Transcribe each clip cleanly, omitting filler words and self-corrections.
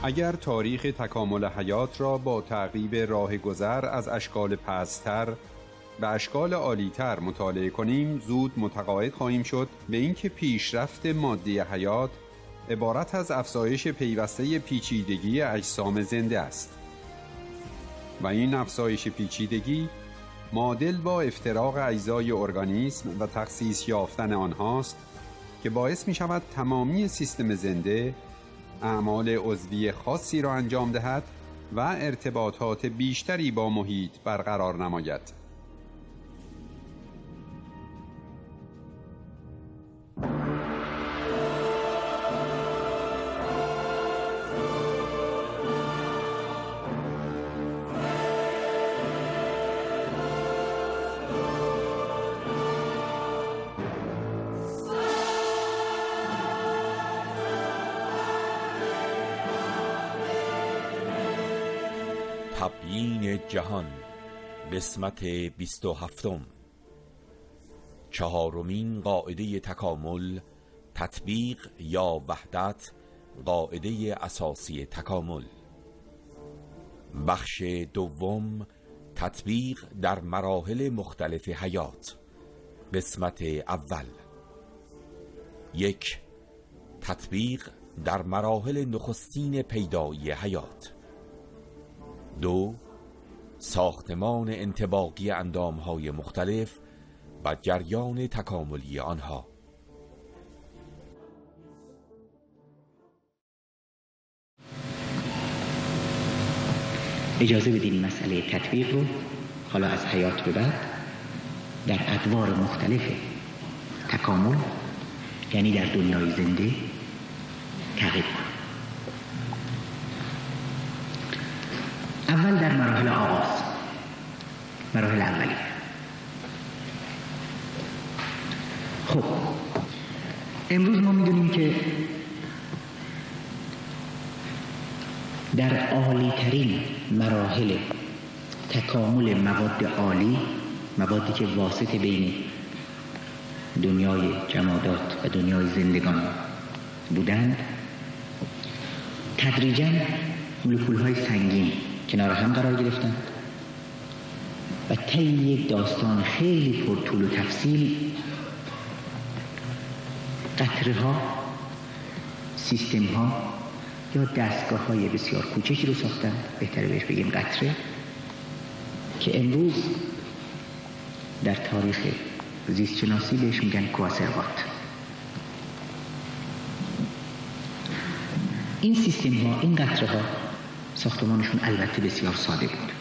اگر تاریخ تکامل حیات را با تعقیب راه گذر از اشکال پست‌تر به اشکال عالی‌تر مطالعه کنیم، زود متقاعد خواهیم شد به اینکه پیشرفت مادی حیات عبارت از افزایش پیوسته پیچیدگی اجسام زنده است و این افزایش پیچیدگی معادل با افتراق اجزای ارگانیسم و تخصیص یافتن آنهاست که باعث می شود تمامی سیستم زنده اعمال عضوی خاصی را انجام دهد و ارتباطات بیشتری با محیط برقرار نماید. تبیین جهان قسمت 27 چهارمین قاعده تکامل، تطبیق یا وحدت، قاعده اساسی تکامل. بخش دوم، تطبیق در مراحل مختلف حیات. قسمت اول. 1. تطبیق در مراحل نخستین پیدایی حیات. 2. ساختمان انطباقی اندامهای مختلف و جریان تکاملی آنها. اجازه بدین مسئله تطبیق رو حالا از حیات به بعد در ادوار مختلف تکامل، یعنی در دنیای زنده، تعقیب کنیم. اول در مراحل آغاز، مراحل اولیه. خب امروز ما میدونیم که در عالی ترین مراحل تکامل مواد عالی، موادی که واسطه بین دنیای جمادات و دنیای زندگان بودند، تدریجاً مولکول‌های سنگین کنار هم قرار گرفتند و طی یک داستان خیلی پرطول و تفصیل قطره‌ها، سیستم‌ها یا دستگاه‌های بسیار کوچکی رو ساختند، بهتره بهش بگیم قطره، که امروز در تاریخ زیستشناسی بهش میگن کواسروات. این سیستم‌ها، این قطره‌ها، ساختمانشون البته بسیار ساده بود،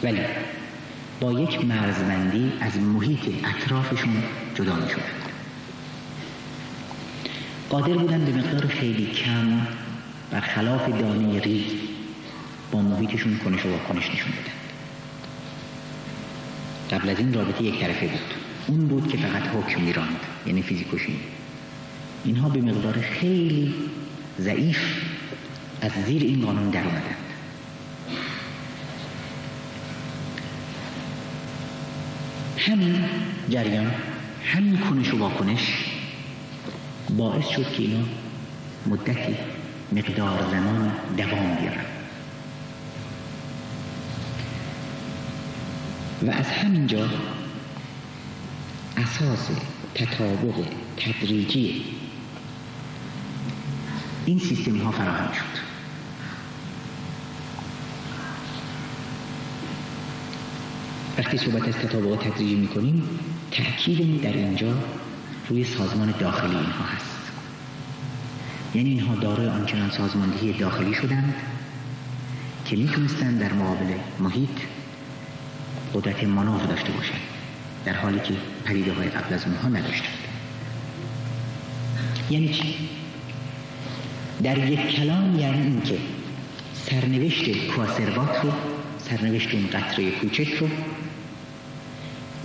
ولی با یک مرزبندی از محیط اطرافشون جدا می شدند. قادر بودند به مقدار خیلی کم برخلاف دانه ریگ با محیطشون کنش و واکنش نشون بدند. قبل از این رابطه یک طرفه بود، اون بود که فقط حکم می‌راند، یعنی فیزیک و شیمی. اینها به مقدار خیلی ضعیف از زیر این قانون در اومدند. همین جریان، همین کنش و واکنش باعث شد که اینا مدتی مقدار زمان دوام بیارن و از همینجا اساس تطابق تدریجی این سیستم ها فراهم شد. وقتی صحبت از تطابق تدریجی میکنیم، تأکید در اینجا روی سازمان داخلی اینها هست. یعنی اینها دارای آنچنان سازماندهی داخلی شدند که میتونستند در مقابل محیط قدرت مانور داشته باشند، در حالی که پدیده های قبل از اونها نداشتند. یعنی چی؟ در یک کلام یعنی این که سرنوشت کواسروات رو، سرنوشت اون قطره کوچک رو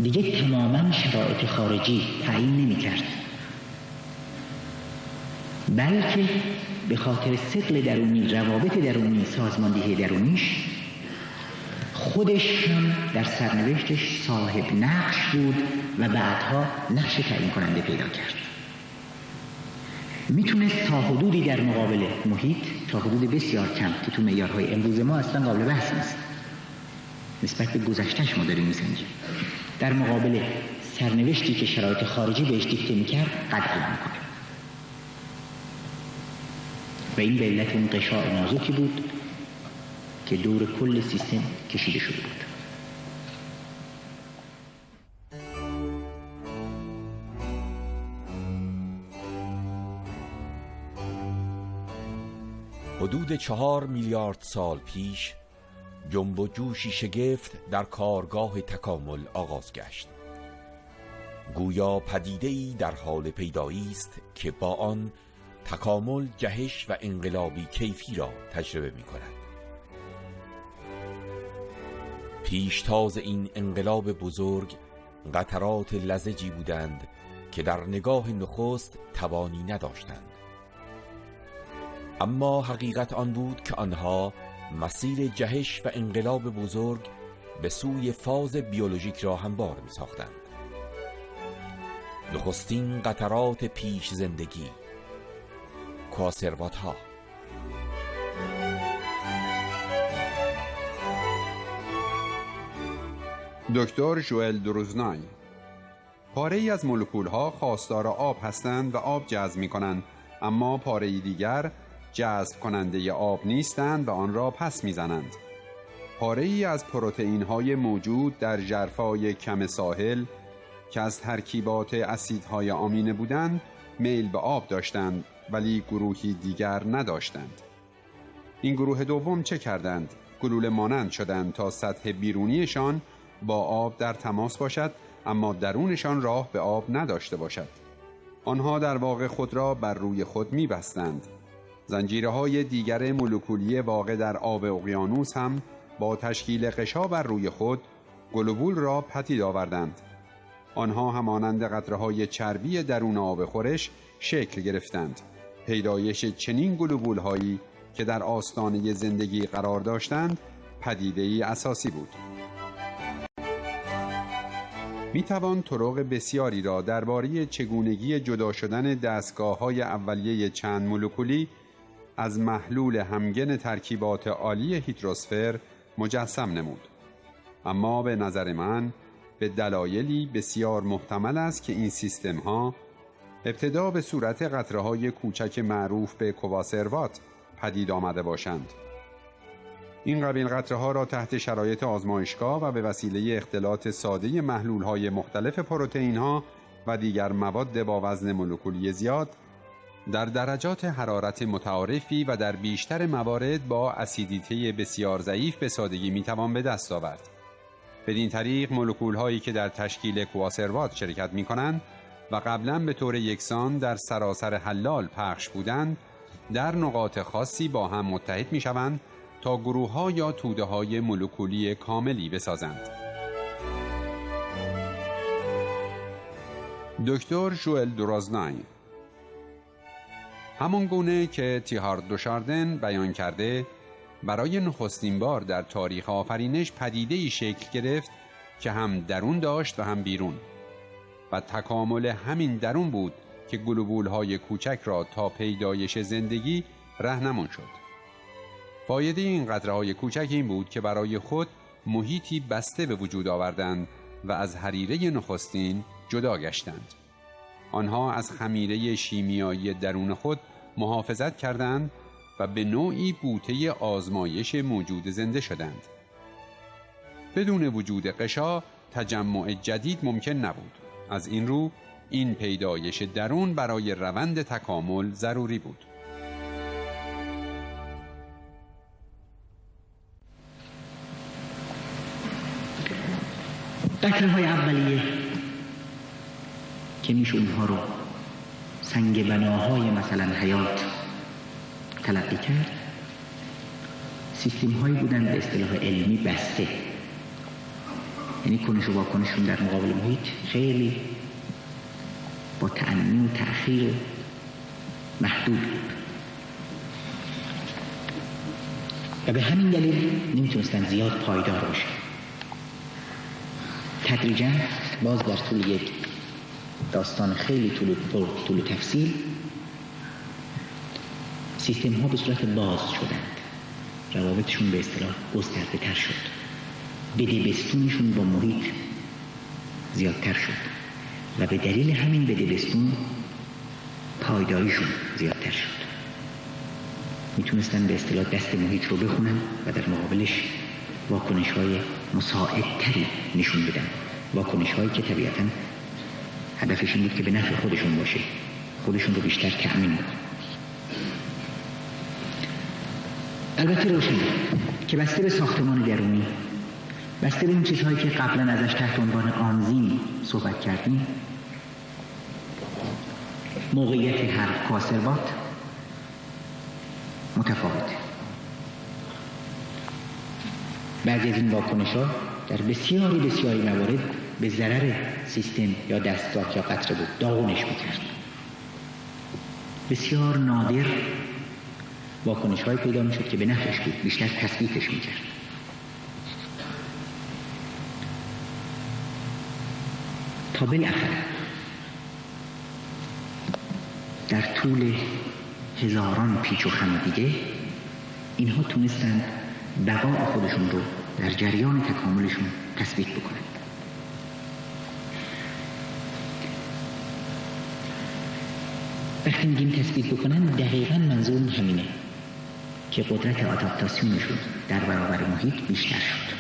دیگه تماما شرایط خارجی تعیین نمی کرد، بلکه به خاطر ثقل درونی، روابط درونی، سازماندهی درونیش، خودش هم در سرنوشتش صاحب نقش بود و بعدها نقش تعیین کننده پیدا کرد. میتونست تا حدودی در مقابل محیط تا حدود بسیار کم که تو معیارهای امروز ما اصلا قابل بحث نیست. نسبت به گذشتهش ما داریم میسنجیم. در مقابل سرنوشتی که شرایط خارجی بهش دیکته میکرد قد قلم میکنه و این به علت اون قشاع نازکی بود که دور کل سیستم کشیده شده بود. حدود 4 میلیارد سال پیش جنب و جوشی شگفت در کارگاه تکامل آغاز گشت. گویا پدیده‌ای در حال پیدایی است که با آن تکامل جهش و انقلابی کیفی را تجربه می کند. پیشتاز این انقلاب بزرگ قطرات لزجی بودند که در نگاه نخست توانی نداشتند. اما حقیقت آن بود که آنها مسیر جهش و انقلاب بزرگ به سوی فاز بیولوژیک را هموار می ساختند. نخستین قطرات پیش زندگی، کواسروات ها. دکتر ژوئل دروزنای: پاره‌ای از مولکول‌ها خواستار آب هستند و آب جذب می‌کنند، اما پاره‌ای دیگر جذب کننده آب نیستند و آن را پس می‌زنند. پاره‌ای از پروتئین‌های موجود در ژرفای کم ساحل که از ترکیبات اسیدهای آمینه بودند میل به آب داشتند، ولی گروهی دیگر نداشتند. این گروه دوم چه کردند؟ گلوله مانند شدند تا سطح بیرونیشان با آب در تماس باشد، اما درونشان راه به آب نداشته باشد. آنها در واقع خود را بر روی خود می بستند. زنجیرهای دیگر مولکولی واقع در آب اقیانوس هم با تشکیل غشا بر روی خود گلوبول را پدید آوردند. آنها همانند قطره‌های چربی درون آب خورش شکل گرفتند. پیدایش چنین گلوبول‌هایی که در آستانه زندگی قرار داشتند پدیده‌ای اساسی بود. میتوان طرق بسیاری را درباره چگونگی جدا شدن دستگاه‌های اولیه چند مولکولی از محلول همگن ترکیبات عالی هیدروسفر مجسم نمود. اما به نظر من به دلایلی بسیار محتمل است که این سیستم‌ها ابتدا به صورت قطره‌های کوچک معروف به کواسروات پدید آمده باشند. این قبیل قطره‌ها را تحت شرایط آزمایشگاه و به وسیله اختلاط ساده محلول‌های مختلف پروتئین‌ها و دیگر مواد با وزن مولکولی زیاد در درجات حرارت متعارفی و در بیشتر موارد با اسیدیته بسیار ضعیف به سادگی می‌توان به دست آورد. بدین طریق مولکول‌هایی که در تشکیل کواسروات شرکت می‌کنند و قبلاً به طور یکسان در سراسر حلال پخش بودند، در نقاط خاصی با هم متحد می‌شوند تا گروه‌ها یا توده‌های مولکولی کاملی بسازند. دکتر ژوئل دروزنای: همان گونه که تیهارد دوشاردن بیان کرده، برای نخستین بار در تاریخ آفرینش پدیده‌ای شکل گرفت که هم درون داشت و هم بیرون، و تکامل همین درون بود که گلوبول‌های کوچک را تا پیدایش زندگی راهنمون شد. فایده این قطره‌های کوچک این بود که برای خود محیطی بسته به وجود آوردند و از حریره نخستین جدا گشتند. آنها از خمیره شیمیایی درون خود محافظت کردند و به نوعی بوته آزمایش موجود زنده شدند. بدون وجود غشا تجمع جدید ممکن نبود. از این رو این پیدایش درون برای روند تکامل ضروری بود. قطره‌های اولیه که میشه اونها رو سنگ بناهای مثلا حیات تلقی کرد، سیستم هایی بودن به اصطلاح علمی بسته، یعنی کنش و واکنششون در مقابل محیط خیلی با تأنی و تأخیر محدود بود و به همین دلیل نمیتونستن زیاد پایدار باشن. تدریجاً باز در طول یک داستان خیلی طول و تفصیل سیستم ها به صورت باز شدند، روابطشون به اصطلاح گسترده تر شد، بدبستونشون با محیط زیادتر شد و به دلیل همین بدبستون پایداریشون زیادتر شد. میتونستن به اصطلاح دست محیط رو بخونن و در مقابلش واکنش‌های مساعدتری نشون بدن، واکنش‌هایی که طبیعتاً هدفش این بود که به نفع خودشون باشه، خودشون رو بیشتر تأمین کنن. البته روشنه که بسته به ساختمان درونی، بسته به این چیزهایی که قبلا ازش تحت عنوان آنزیم صحبت کردیم، موقعیت هر کاسروات متفاوته. بعضی از این واکنش‌ها در بسیاری موارد به ضرر سیستم یا دستگاه یا قطره بود، داغونش می‌کرد. بسیار نادر واکنش‌های پیدا می‌شد که به نفعش بود، بیشتر تثبیتش می‌کرد. تا بالاخره در طول هزاران پیچ و خم دیگه اینها تونستند بقای خودشون رو در جریان تکاملشون تثبیت بکنند. وقتی میگیم تثبیت بکنن دقیقاً منظور همینه که قدرت آداپتاسیونشون در برابر محیط بیشتر شد.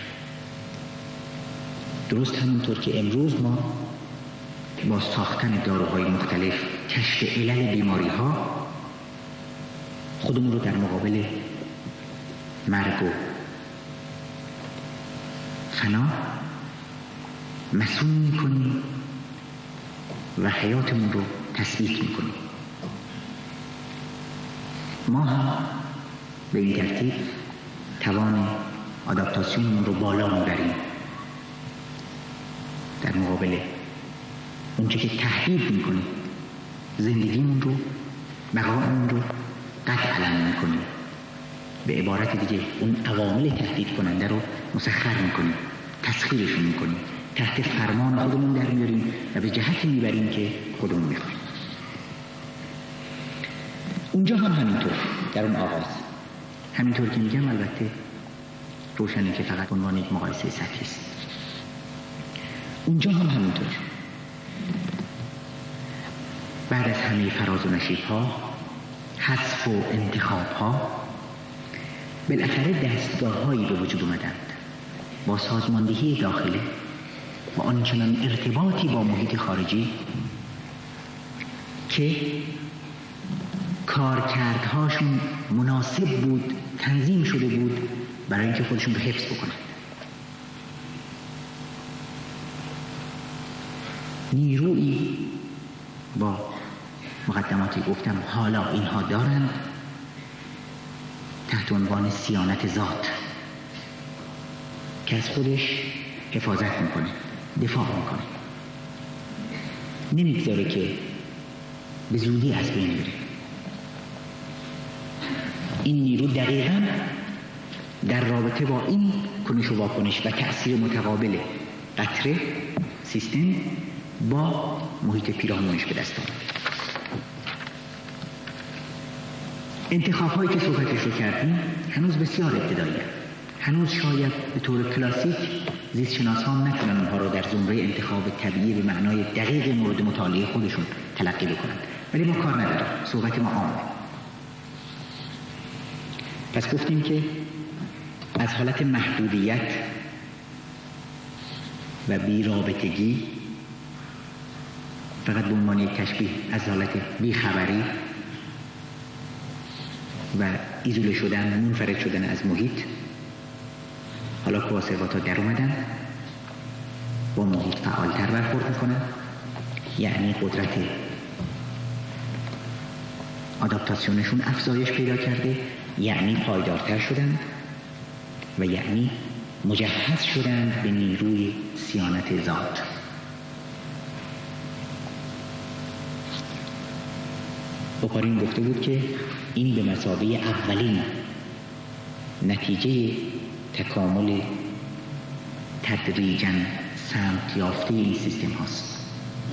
درست همونطور که امروز ما با ساختن داروهای مختلف، کشف علل بیماری‌ها خودمون رو در مقابل مرگ و فنا مسئول می‌کنیم و حیاتمون رو تثبیت می‌کنیم. ما هم به این ترتیب توان آداپتاسیونمون رو بالا میبریم در مقابل اونچه که تهدید میکنیم زندگیمون رو، بقایمون رو قطع علم میکنیم. به عبارت دیگه اون عوامل تهدید کننده رو مسخر میکنیم، تسخیرشون میکنیم، تحت فرمان خودمون در میاریم و به جهتی میبریم که خودمون میخوایم. اونجا هم همینطور، در اون آغاز همینطور که میگم البته روشنه که فقط عنوان یک مقایسه سطحی است. اونجا هم همینطور بعد از همه فراز و نشیب ها، حذف و انتخاب ها، بالاخره دستگاه هایی به وجود اومدند با سازماندهی داخله و آنچنان ارتباطی با محیط خارجی که کارکردهاشون مناسب بود، تنظیم شده بود برای اینکه خودشون رو حفظ بکنن. نیرویی با مقدماتی گفتم حالا اینها دارند تحت عنوان صیانت ذات که از خودش حفاظت میکنه، دفاع میکنه، نمیگذاره که به زودی از بین بره. این نیرو دقیقاً در رابطه با این کنش و واکنش و تأثیر متقابل قطره سیستم با محیط پیرامونش به دست آمد. انتخاب هایی که صحبتش رو کردیم هنوز بسیار ابتدایی هست. هنوز شاید به طور کلاسیک زیستشناسان نتونن اونها رو در زمره انتخاب طبیعی به معنای دقیق مورد مطالعه خودشون تلقی بکنن، ولی ما کار نداریم، صحبت ما عامه. پس گفتیم که از حالت محدودیت و بی‌رابطگی فقط به عنوان یک تشبیه از حالت بیخبری و ایزوله شدن، منفرد شدن از محیط، حالا کواسروات‌ها در اومدن، با محیط فعالتر برخورد میکنن، یعنی قدرت آداپتاسیونشون افزایش پیدا کرده، یعنی پایدارتر شدن و یعنی مجهز شدن به نیروی صیانت ذات. بخارین گفته بود که این به مثابه اولین نتیجه تکامل تدریجاً سمت یافته این سیستم هاست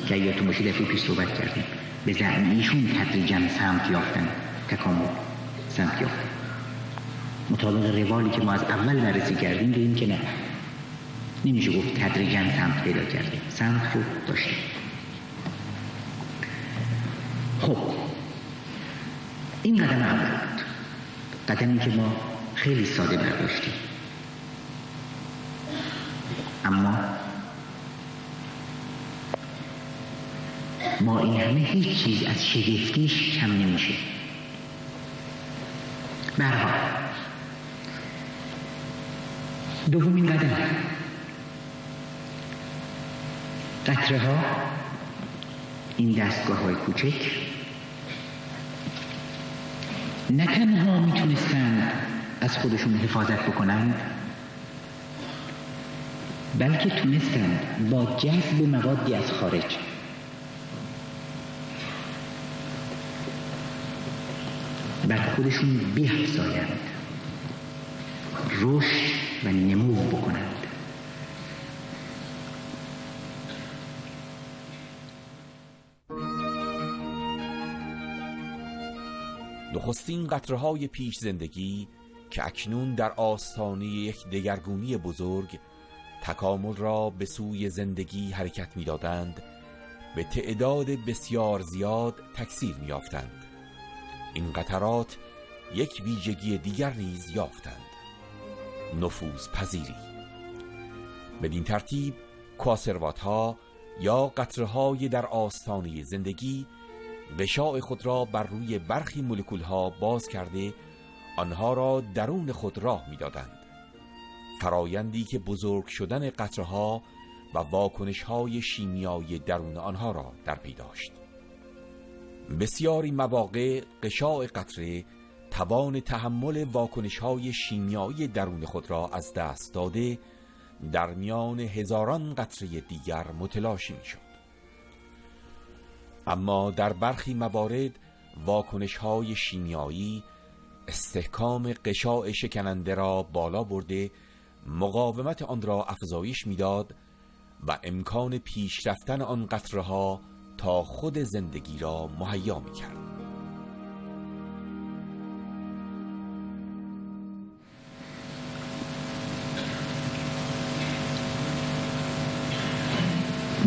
که یادتون باشه دفعه پیش صحبت کردیم. به زعم ایشون تدریجاً سمت یافتن تکامل سمت یافته. مطابق روالی که ما از اول بررسی کردیم دیدیم که نه، نمیشه گفت تدریجاً سمت پیدا کرده، سمت رو داشته. خب این قدم اول بود، قدمی که ما خیلی ساده برداشتیم، اما ما این همه هیچ چیز از شگفتیش کم نمیشه. برها دومین قدم، قطره ها، این دستگاه های کوچک نه تنها میتونستند از خودشون حفاظت بکنند، بلکه تونستند با جذب موادی از خارج بر خودشون بیفزایند، رشد و نمو بکنند. نخستین قطره‌های پیش زندگی که اکنون در آستانه یک دگرگونی بزرگ تکامل را به سوی زندگی حرکت می‌دادند، به تعداد بسیار زیاد تکثیر می‌یافتند. این قطرات یک ویژگی دیگر نیز یافتند: نفوذ پذیری. بدین ترتیب کواسروات‌ها یا قطره‌های در آستانه زندگی غشاء خود را بر روی برخی مولکول‌ها باز کرده آنها را درون خود راه می‌دادند، فرایندی که بزرگ شدن قطره‌ها و واکنش‌های شیمیایی درون آنها را در پی داشت. بسیاری مواقع غشاء قطره توان تحمل واکنش‌های شیمیایی درون خود را از دست داده در میان هزاران قطره دیگر متلاشی می‌شد. اما در برخی موارد واکنش‌های شیمیایی استحکام غشاء شکننده را بالا برده مقاومت آن را افزایش می‌داد و امکان پیشرفتن آن قطره‌ها تا خود زندگی را مهیا می‌کرد.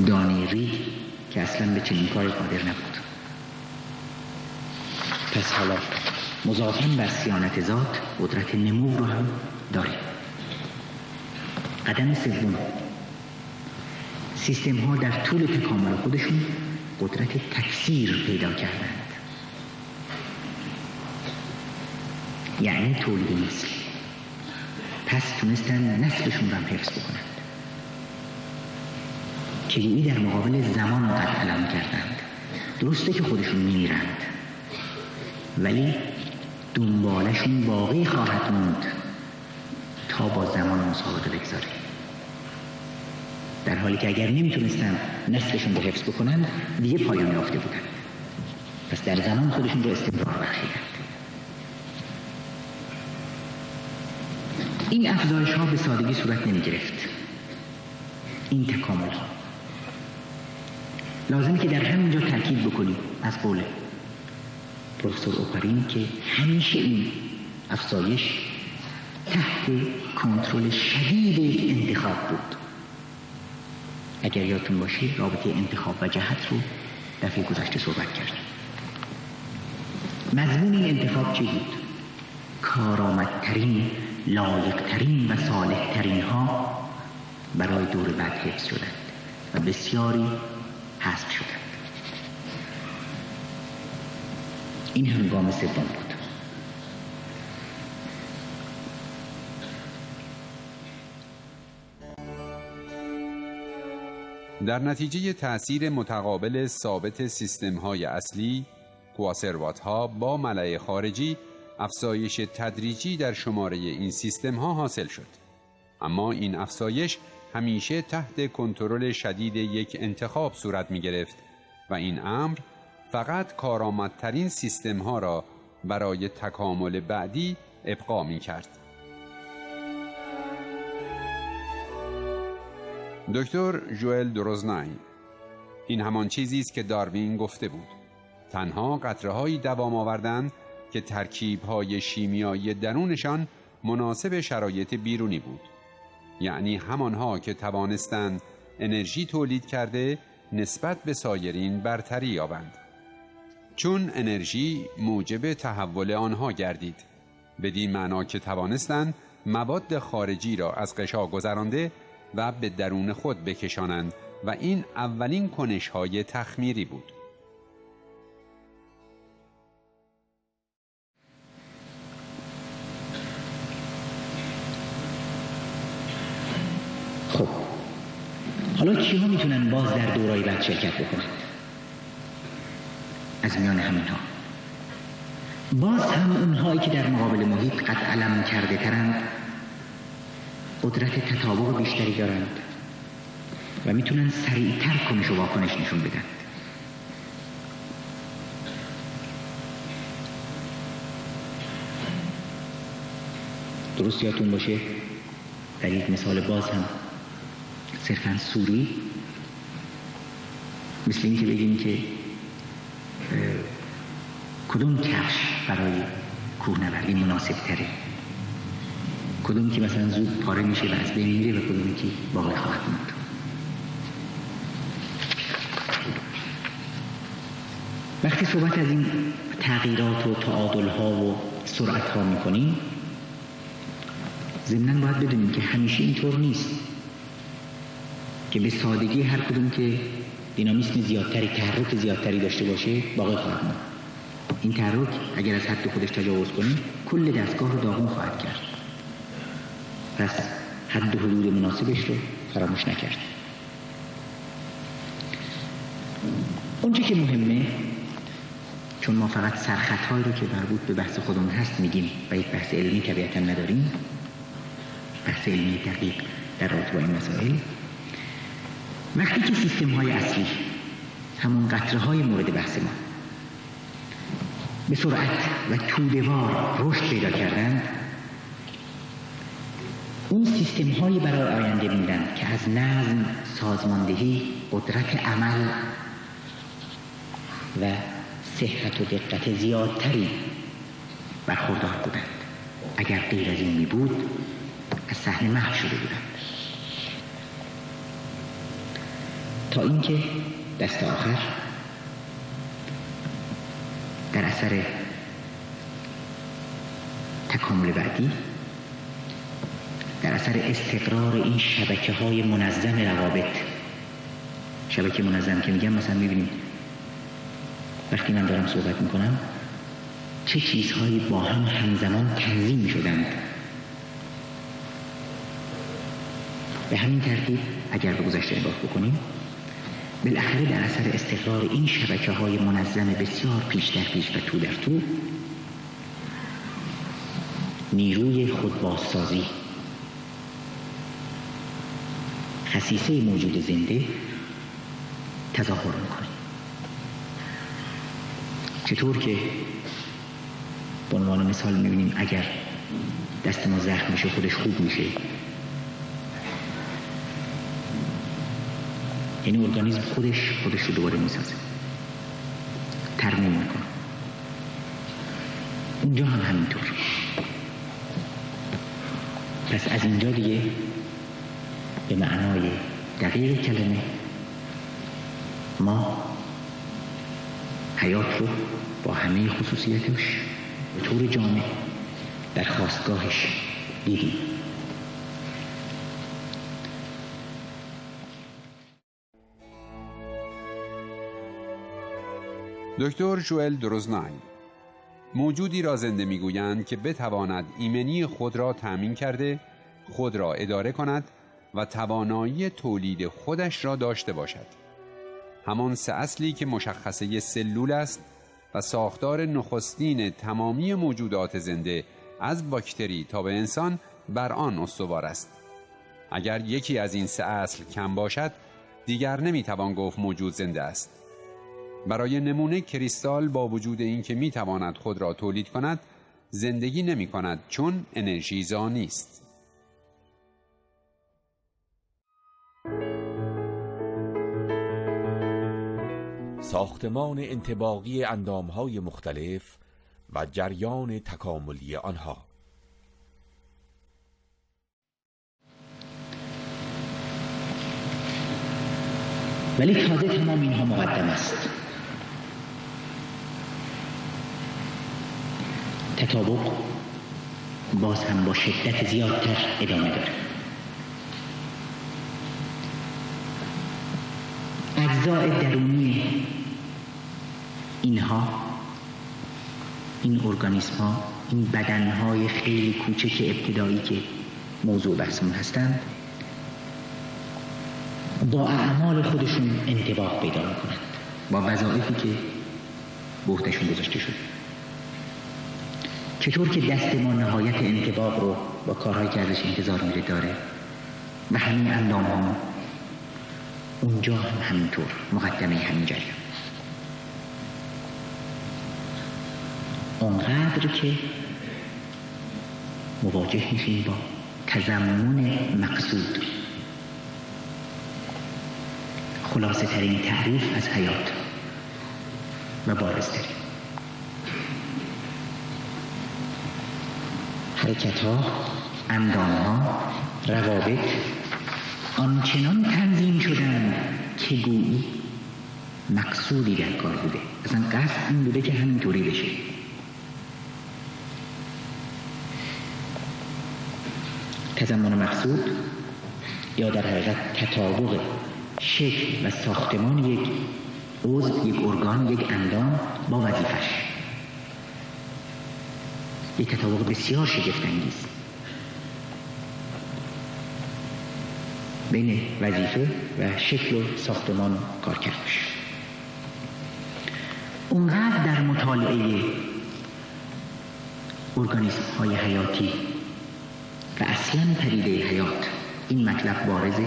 دانه ریگ که اصلا به چنین کاری قادر نبود. پس حالا مضافاً بر صیانت ذات قدرت نمو رو هم داره. قدم سوم، سیستم ها در طول تکامل خودشون قدرت تکثیر پیدا کردند، یعنی تولید نسل. پس تونستن نسلشون رو هم حفظ بکنند که گویی در مقابل زمان قد علم کردند. درسته که خودشون میمیرند، ولی دنبالشون باقی خواهد موند تا با زمان مسابقه بگذاره، در حالی که اگر نمیتونستن نسلشون رو حفظ بکنن دیگه پایان یافته بودن. پس در زمان خودشون رو استمرار بخشیدند. این افزایش ها به سادگی صورت نمی گرفت. این تکامل ها لازمه که در همینجا تاکید بکنیم از قول پروفسور اوپارین که همیشه این افزایش تحت کنترل شدید انتخاب بود. اگر یادتون باشه رابطه انتخاب و جهت رو دفعه گذشته صحبت کردیم. مضمون این انتخاب چی بود؟ کارآمدترین، لایقترین و صالحترین ها برای دور بعد حفظ شدند و بسیاری حذف شدند. این هم گام سوم بود. در نتیجه تأثیر متقابل ثابت سیستم‌های اصلی، کواسروات‌ها با ملأ خارجی، افزایش تدریجی در شماره این سیستم‌ها حاصل شد. اما این افزایش همیشه تحت کنترل شدید یک انتخاب صورت می‌گرفت و این امر فقط کارآمدترین سیستم‌ها را برای تکامل بعدی ابقا می‌کرد. دکتر ژوئل دروزنای: این همان چیزی است که داروین گفته بود. تنها قطره‌هایی دوام آوردند که ترکیب‌های شیمیایی درونشان مناسب شرایط بیرونی بود، یعنی همانها که توانستند انرژی تولید کرده نسبت به سایرین برتری یابند، چون انرژی موجب تحول آنها گردید، بدین معنا که توانستند مواد خارجی را از غشا گذرانده و به درون خود بکشانند و این اولین کنش‌های تخمیری بود. خب حالا کیها میتونن باز در دورای بعد شرکت بکنند؟ از میان همین ها باز هم اونهایی که در مقابل محیط قد علم کرده ترند، قدرت تطابق بیشتری دارند و میتونن سریعتر کنش و واکنش نشون بدن. درست یادتون باشه در یک مثال باز هم صرفاً سوری، مثل این که بگیم که کدوم کفش برای کوهنوردی مناسب تره، کدوم که مثلا زود پاره میشه و از بین میره و کدومی که باقی خواهد موند. وقتی صحبت از این تغییرات و تعادل ها و سرعت ها میکنیم، ضمناً باید بدونیم که همیشه اینطور نیست که به سادگی هر کدوم که دینامیسم زیادتری، تحرک زیادتری داشته باشه باقی خواهد موند. این تحرک اگر از حد خودش تجاوز کنه کل دستگاه رو داغون خواهد کرد. پس حد و حدود مناسبش رو فراموش نکرد. اونچه که مهمه، چون ما فقط سرخطهایی رو که مربوط به بحث خودمون هست میگیم و یک بحث علمی طبیعتا نداریم، بحث علمی دقیق در رابطه با این مسائل، وقتی که سیستم های اصلی، همون قطره های مورد بحث ما، به سرعت و توده‌وار رشد پیدا کردند، اون سیستم های برای آینده میرن که از نظم، سازماندهی، قدرت عمل و صحت و دقت زیادتری برخوردار بودند. اگر غیر از این می بود از صحنه محو شده بودند، تا اینکه دست آخر در اثر تکامل بعدی، در اثر استقرار این شبکه های منظم روابط، شبکه منظم که میگم مثلا میبینید وقتی من دارم صحبت میکنم چه چیزهایی با هم همزمان تنظیم میشدند. به همین ترتیب اگر به گذشته نگاه بکنیم، بالاخره در اثر استقرار این شبکه های منظم بسیار پیش در پیش و تو در تو، نیروی خودبازسازی، خصیصه موجود زنده تظاهر میکنه. چطور که به عنوان مثال میبینیم اگر دست ما زخم میشه خودش خوب میشه، یعنی ارگانیسم خودش رو دوباره میسازه، ترمیم میکنه. اونجا هم همینطور. پس از اینجا دیگه به معنای دقیق کلمه ما حیات رو با همه خصوصیتش به طور جامع در خاستگاهش دیدیم. دکتر ژوئل دروزنای موجودی را زنده میگویند که بتواند ایمنی خود را تأمین کرده، خود را اداره کند و توانایی تولید خودش را داشته باشد. همان سه اصلی که مشخصه سلول است و ساختار نخستین تمامی موجودات زنده از باکتری تا به انسان بر آن استوار است. اگر یکی از این سه اصل کم باشد دیگر نمیتوان گفت موجود زنده است. برای نمونه کریستال با وجود اینکه میتواند خود را تولید کند زندگی نمی کند چون انرژیزا نیست. ساختمان انطباقی اندامهای مختلف و جریان تکاملی آنها. ولی تازه تمام اینها مقدم است. تطابق باز هم با شدت زیادتر ادامه داره. اجزای درونی اینها، این ارگانیسم ها، این بدن های خیلی کوچک ابتدایی که موضوع بحثمون هستند، با اعمال خودشون انطباق پیدا میکنند، با وظایفی که به عهده‌شون گذاشته شده. چطور که دست ما نهایت انطباق رو با کارهایی که ازش انتظار میره داره و همین اندام ها اونجا هم همینطور مقدمه همین جریان. اونقدر که مواجه میشیم با تضمن مقصود، خلاصه ترین تعریف از حیات و بارزترین. حرکت ها، اندام ها، روابط آنچنان تنظیم شدن که گویی مقصودی در کار بوده، اصلا قصد این بوده که همینطوری بشه. تضمن مقصود یا در حقیقت تطابق شکل و ساختمان یک عضو، یک ارگان، یک اندام با وظیفش، یک تطابق بسیار شگفت‌انگیز بین وظیفه و شکل و ساختمان کارکردش. اونقدر در مطالعه ارگانیسم های حیاتی و اصلا پدیده حیات این مطلب بارزه،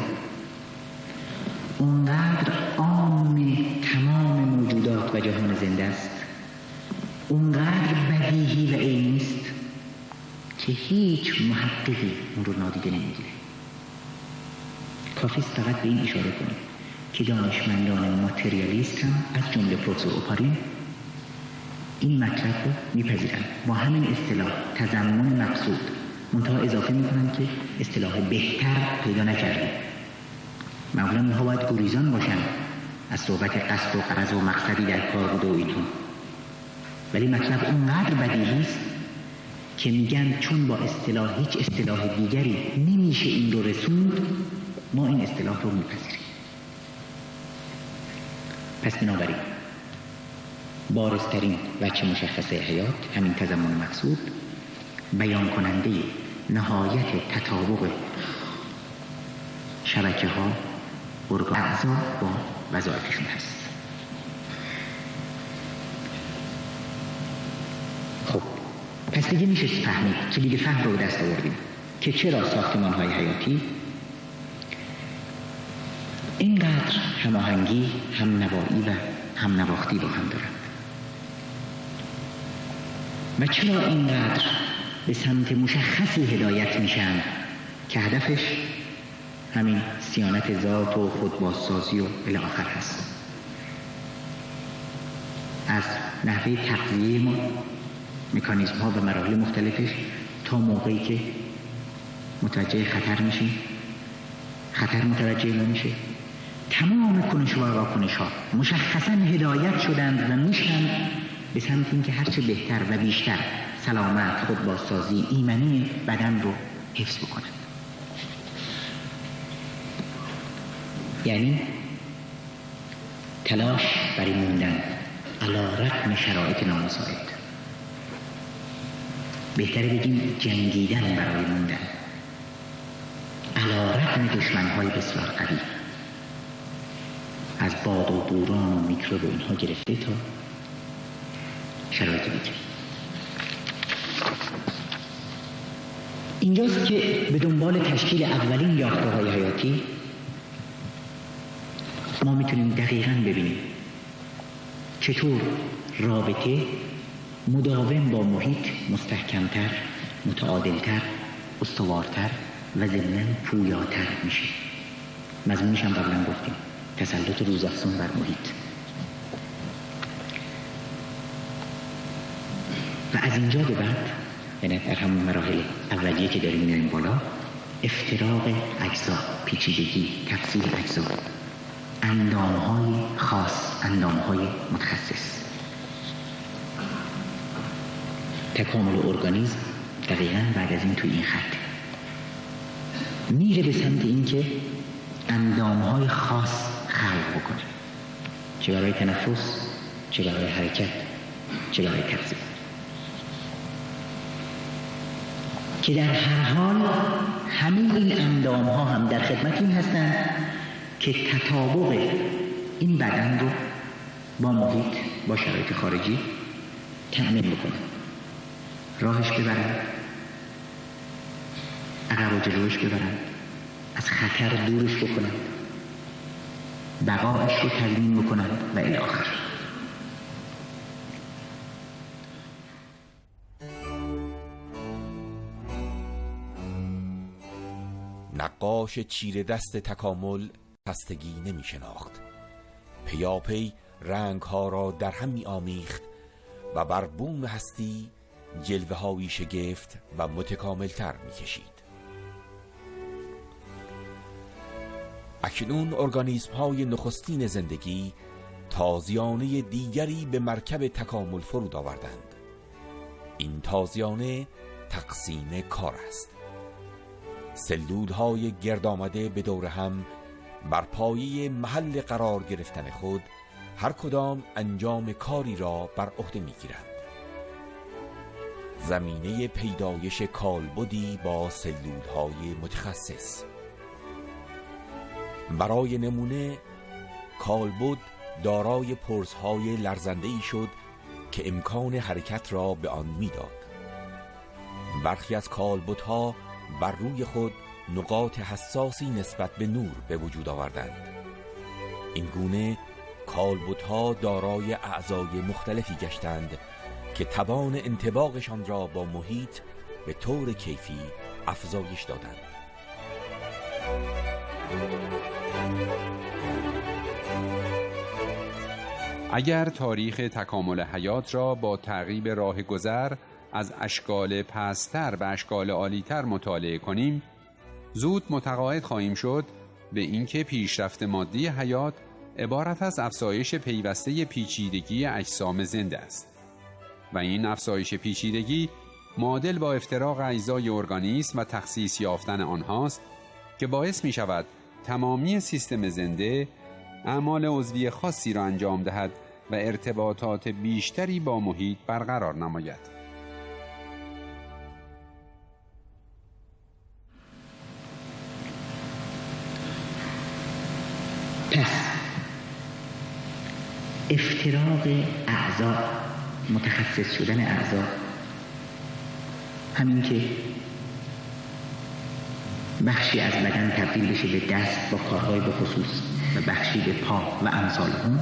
اونقدر عام تمام موجودات و جهان زنده است، اونقدر بدیهی و عینی است که هیچ محققی اون رو نادیده نمیگیره. کافی است فقط به این اشاره کنیم که دانشمندان ماتریالیست هم از جمله پروفسور اوپارین این مطلب رو میپذیرن، با همین اصطلاح تضمن مقصود، منتها اضافه میکنن که اصطلاح بهتر پیدا نکردیم. معمولا اینها باید گریزان باشن از صحبت قصد و غرض و مقصدی در کار بوده و اینها، ولی مطلب اونقدر بدیهی است که میگن چون با هیچ اصطلاح دیگری نمیشه این رو رسوند، ما این اصطلاح رو میپذیریم. پس بنابراین بارزترین وجه مشخصه حیات همین تضمن مقصود، بیان کننده نهایت تطابق شبکه ها، ارگان، اعضا با وظایفشون هست. خب پس دیگه میشه فهمید، کلید فهم رو دست آوردیم که چرا ساختمان های حیاتی اینقدر هماهنگی، هم نوایی و هم نواختی با هم دارند و چرا اینقدر به سمت مشخصی هدایت میشن که هدفش همین صیانت ذات و خودبازسازی و الی آخر هست. از نحوه تغذیه ما، مکانیزم ها و مراحل مختلفش، تا موقعی که متوجه خطر میشیم، خطر متوجه نمیشه، تمام کنش و واکنش ها مشخصا هدایت شدند و میشن به سمت اینکه هرچه بهتر و بیشتر سلامت، خودبازسازی، ایمنی بدن رو حفظ بکنند. یعنی تلاش برای موندن علی رغم شرایط نامساعد، بهتره بگیم جنگیدن برای موندن علی رغم دشمن‌های بسیار قوی، از باد و بوران و میکروب و اینها گرفته تا شرایط دیگه. اینجاست که به دنبال تشکیل اولین یافته‌های حیاتی ما میتونیم دقیقاً ببینیم چطور رابطه مداوم با محیط مستحکمتر، متعادلتر، استوارتر و ضمناً پویاتر میشه. مضمونش هم قبلا گفتیم، تسلط روزافزون بر محیط. و از اینجا به بعد، یعنی در همون مراحل اولیه که داریم میایم بالا، افتراق اجزا، پیچیدگی، تفصیل اجزا، اندامهای خاص، اندامهای متخصص. تکامل ارگانیسم دقیقاً بعد از این توی این خط میره به سمت این که اندامهای خاص خلق بکنه، چه برای تنفس، چه برای حرکت، چه برای تغذیه، که در هر حال همین این اندامها هم در خدمت این هستند که تطابق این بدن رو با محیط، با شرایط خارجی تأمین بکنه، راهش ببرن، عقب و جلوش ببرن، از خطر دورش بکنن، بقایش رو تضمین بکنن و الی آخر. نقاش چیره دست تکامل خستگی نمی شناخت. پیاپی رنگ ها را در هم می آمیخت و بر بوم هستی جلوه هایی شگفت و متکامل تر می کشید. اکنون ارگانیسم های نخستین زندگی تازیانه دیگری به مرکب تکامل فرود آوردند. این تازیانه تقسیم کار است. سلولهای گرد آمده به دور هم بر پایه محل قرار گرفتن خود هر کدام انجام کاری را بر عهده می‌گیرند. زمینه پیدایش کالبدی با سلولهای متخصص. برای نمونه کالبد دارای پرزهای لرزنده‌ای شد که امکان حرکت را به آن میداد. برخی از کالبدها بر روی خود نقاط حساسی نسبت به نور به وجود آوردند. این گونه کالبدها دارای اعضای مختلفی گشتند که توان انطباقشان را با محیط به طور کیفی افزایش دادند. اگر تاریخ تکامل حیات را با تعقیب راه گذر از اشکال پست‌تر به اشکال عالی‌تر مطالعه کنیم، زود متقاعد خواهیم شد به اینکه پیشرفت مادی حیات عبارت از افزایش پیوسته پیچیدگی اجسام زنده است و این افزایش پیچیدگی معادل با افتراق اجزای ارگانیسم و تخصیص یافتن آنهاست که باعث می شود تمامی سیستم زنده اعمال عضوی خاصی را انجام دهد و ارتباطات بیشتری با محیط برقرار نماید. پس افتراق اعضا، متخصص شدن اعضا، همین که بخشی از بدن تبدیل بشه به دست با کارهای بخصوص و بخشی به پا و امثال هم،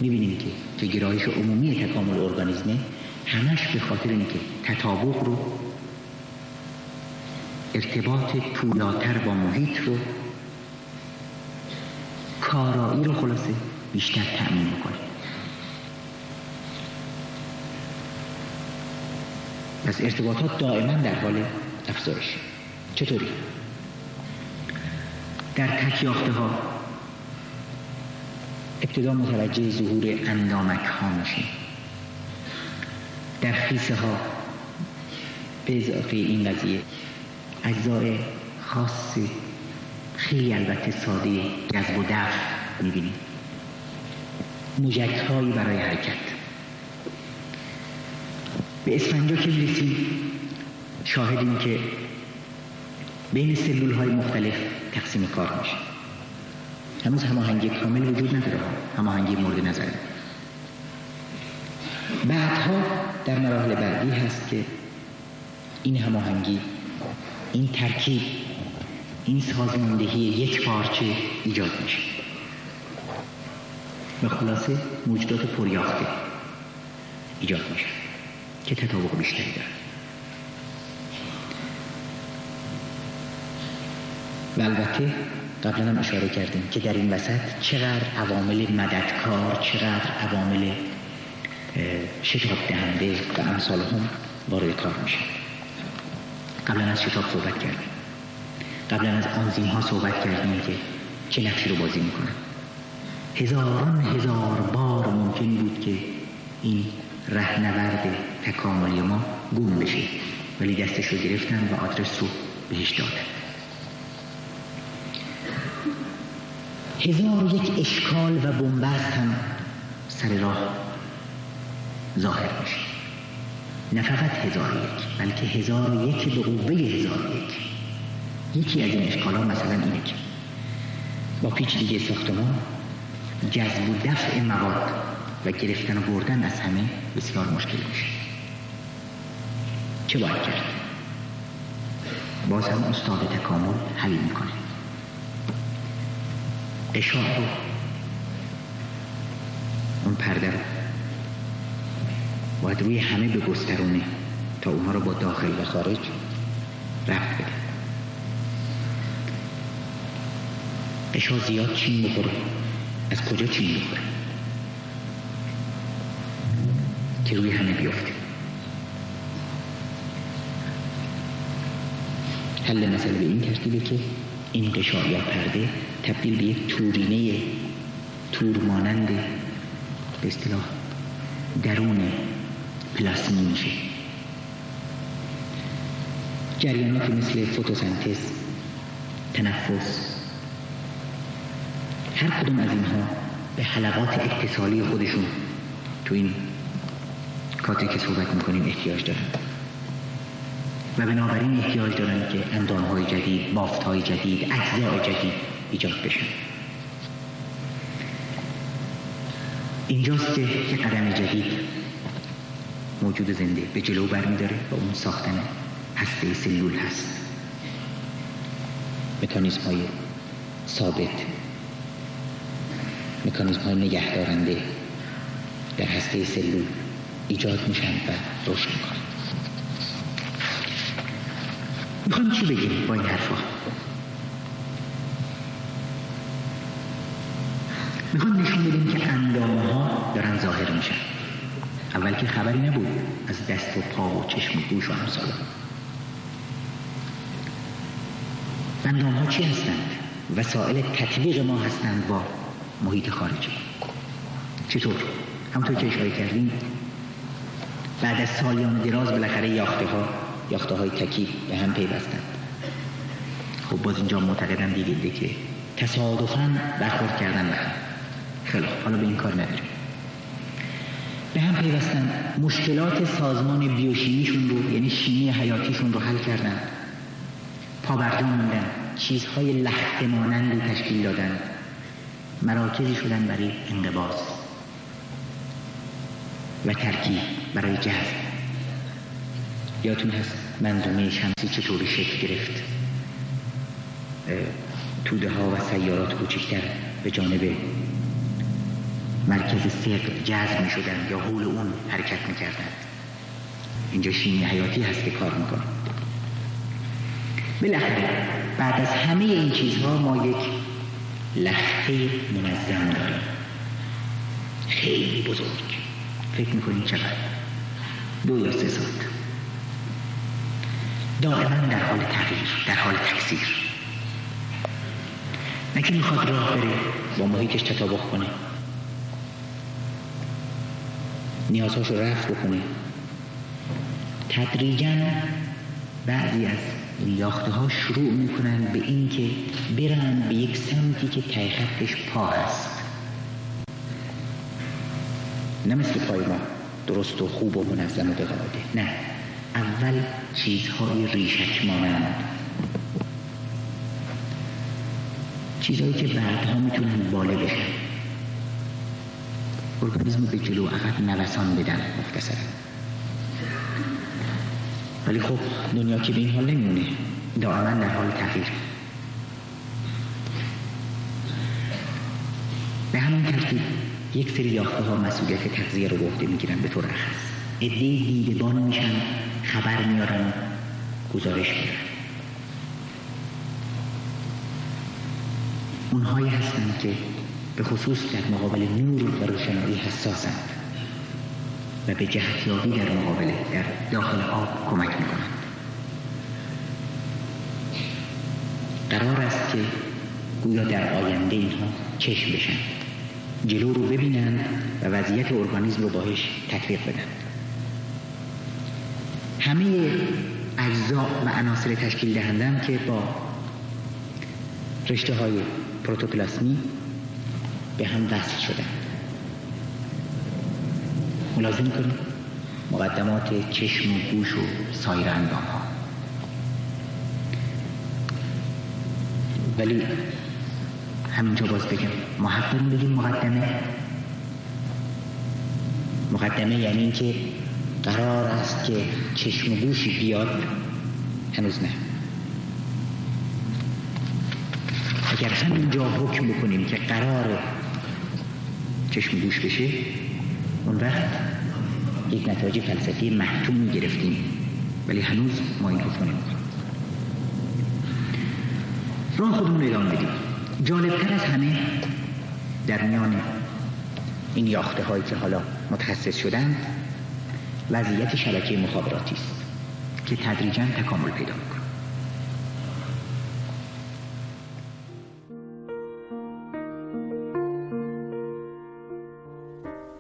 میبینیم که گرایش عمومی تکامل ارگانیسمه همش به خاطر اینه که تطابق رو، ارتباط پویاتر با محیط رو، کارایی رو خلاصه بیشتر تأمین میکنه. پس ارتباطات دائما در حال افزایش. چطوری؟ در تکیافته ها ابتدا متوجه ظهور اندامک ها میشیم. در خیسه ها به اضافه این قضیه اجزای خاص خیلی البته ساده جذب و دفع میبینیم. موجک هایی برای حرکت. به اسفنجا که میرسیم شاهدیم که بین سلول های مختلف تقسیم کار میشه. هنوز هماهنگی کامل وجود نداره، هماهنگی مورد نظره. بعدها در مراحل بعدی هست که این هماهنگی، این ترکیب، این سازماندهی یک پارچه ایجاد میشه و خلاصه موجودات پریافته ایجاد میشه که تطابق بیشتری داره. و البته قبلا هم اشاره کردیم که در این وسط چقدر عوامل مددکار، چقدر عوامل شتاب دهنده و امثال هم وارد کار میشه. قبلا از شتاب صحبت کردیم، قبلا از آنزیم ها صحبت کردیم که چه نقشی رو بازی میکنن. هزار بار ممکن بود که این رهنورد تکاملی ما گم بشه، ولی دستش رو گرفتن و آدرس رو بهش دادن. 1001 اشکال و بنبست هم سر راه ظاهر میشه. نه فقط 1001 بلکه 1001 به قوه 1001. یکی از این اشکال ها مثلا اینه که با پیچیدگی ساختمان جذب و دفع مواد و گرفتن و بردن از همه بسیار مشکل میشه. چه باید کرد؟ باز هم استاد تکامل حل میکنه. قشار رو، اون پرده رو باید روی همه بگسترونه تا اونها رو با داخل و خارج رفت بده. قشار زیاد چین بخوره. از کجا چین بخوره؟ که روی همه بیفته. حل مسئله به این ترتیبه که این قشار یا پرده تبدیل به یک تورینه تورمانند به اصطلاح درون پلاسمی میشه. جریاناتی مثل فتوسنتز، تنفس، هر کدوم از اینها به حلقات اتصالی خودشون تو این کاتری که صحبت میکنیم احتیاج دارن و بنابراین احتیاج دارن که اندامهای جدید، بافتهای جدید، اجزای جدید ایجاد بشن. اینجاست که یک قدم جدید موجود زنده به جلو برمی‌داره و اون ساختن هسته سلول هست. مکانیزم های ثابت، مکانیزم های نگهدارنده در هسته سلول ایجاد میشن و رشد میکنن. میخوایم چی بگیم با این حرفا؟ میخوایم نشون بدیم که اندامه ها دارن ظاهر میشن. اول که خبری نبود از دست و پا و چشم و گوش و امثال. اندام ها چی هستند؟ وسایل تطبیق ما هستند با محیط خارجی. چطور؟ همونطور که اشاره کردیم بعد از سالیان دراز بالاخره یاخته های تکی به هم پیوستند. خب باز اینجا معتقدم دیگه که تصادفاً برخورد کردن به هم. خیلی حالا به این کار نداریم. به هم پیوستن، مشکلات سازمان بیوشیمیشون رو، یعنی شیمی حیاتیشون رو حل کردن، پابرجا موندن، چیزهای لخته مانندی تشکیل دادن، مراکزی شدن برای انقباض و ترکیب برای جذب. یادتون هست منظومه شمسی چطوری شکل گرفت؟ توده ها و سیارات کوچکتر به جانب مرکز ثقل جذب می شدن یا حول اون حرکت می کردن. اینجا شیمی حیاتی هست که کار میکنه. بالاخره بعد از همه این چیزها ما یک لخته منظم داریم، خیلی بزرگ. فکر میکنین چقدر؟ 2 یا 3 ساعت. دائما در حال تغییر، در حال تکثیر. نه که میخواد راه بره با محیطش تطابق کنه، نیازهاش رو رفع بکنه. تدریجاً بعضی از یاخته ها شروع میکنن به این که برن به یک سمتی که ته خطش پا هست. نه مثل پای ما درست و خوب و منظم و به قاعده. نه، اول چیزهای ریشک مانند، چیزهایی که بعدها میتونن باله بشن، ارگانیسم به جلو عقب نوسان بدن مختصرا. ولی خب دنیا که به این حال نمیمونه، دائما در حال تغییر. به همین ترتیب یک سری یاخته ها مسئولیت تغذیه رو به عهده میگیرن به طور اخص. عده‌ای دیدبان میشن، خبر میارن، گزارش میارن. اونهایی هستند که به خصوص در مقابل نور و روشنایی حساسند. و به جهتیابی در مقابله در داخل آب کمک می‌کنند. قرار است که گویا در آینده اینها چشم بشن، جلو رو ببینند و وضعیت ارگانیسم رو باهاش تطبیق بدن. همه اجزا و عناصر تشکیل دهنده که با رشته های پروتوپلاسمی به هم وصل شدن. ملاحظه می‌کنید مقدمات چشم و گوش و سایر اندام‌ها. ولی همینجا باز بگم ما حق داریم بگیم مقدمه یعنی این که قرار است که چشم و گوشی بیاد، هنوز نه. اگر همینجا حکم بکنیم که قرار چشم و گوش بشه، اون وقت یک نتایج فلسفی محتوم گرفتیم، ولی هنوز ما این حکم نمی‌کنیم. راه خودمون ادامه بدیم. جالبتر از همه در میان این یاخته هایی که حالا متخصص شدند وضعیت شبکه مخابراتی است که تدریجاً تکامل پیدا می‌کنه.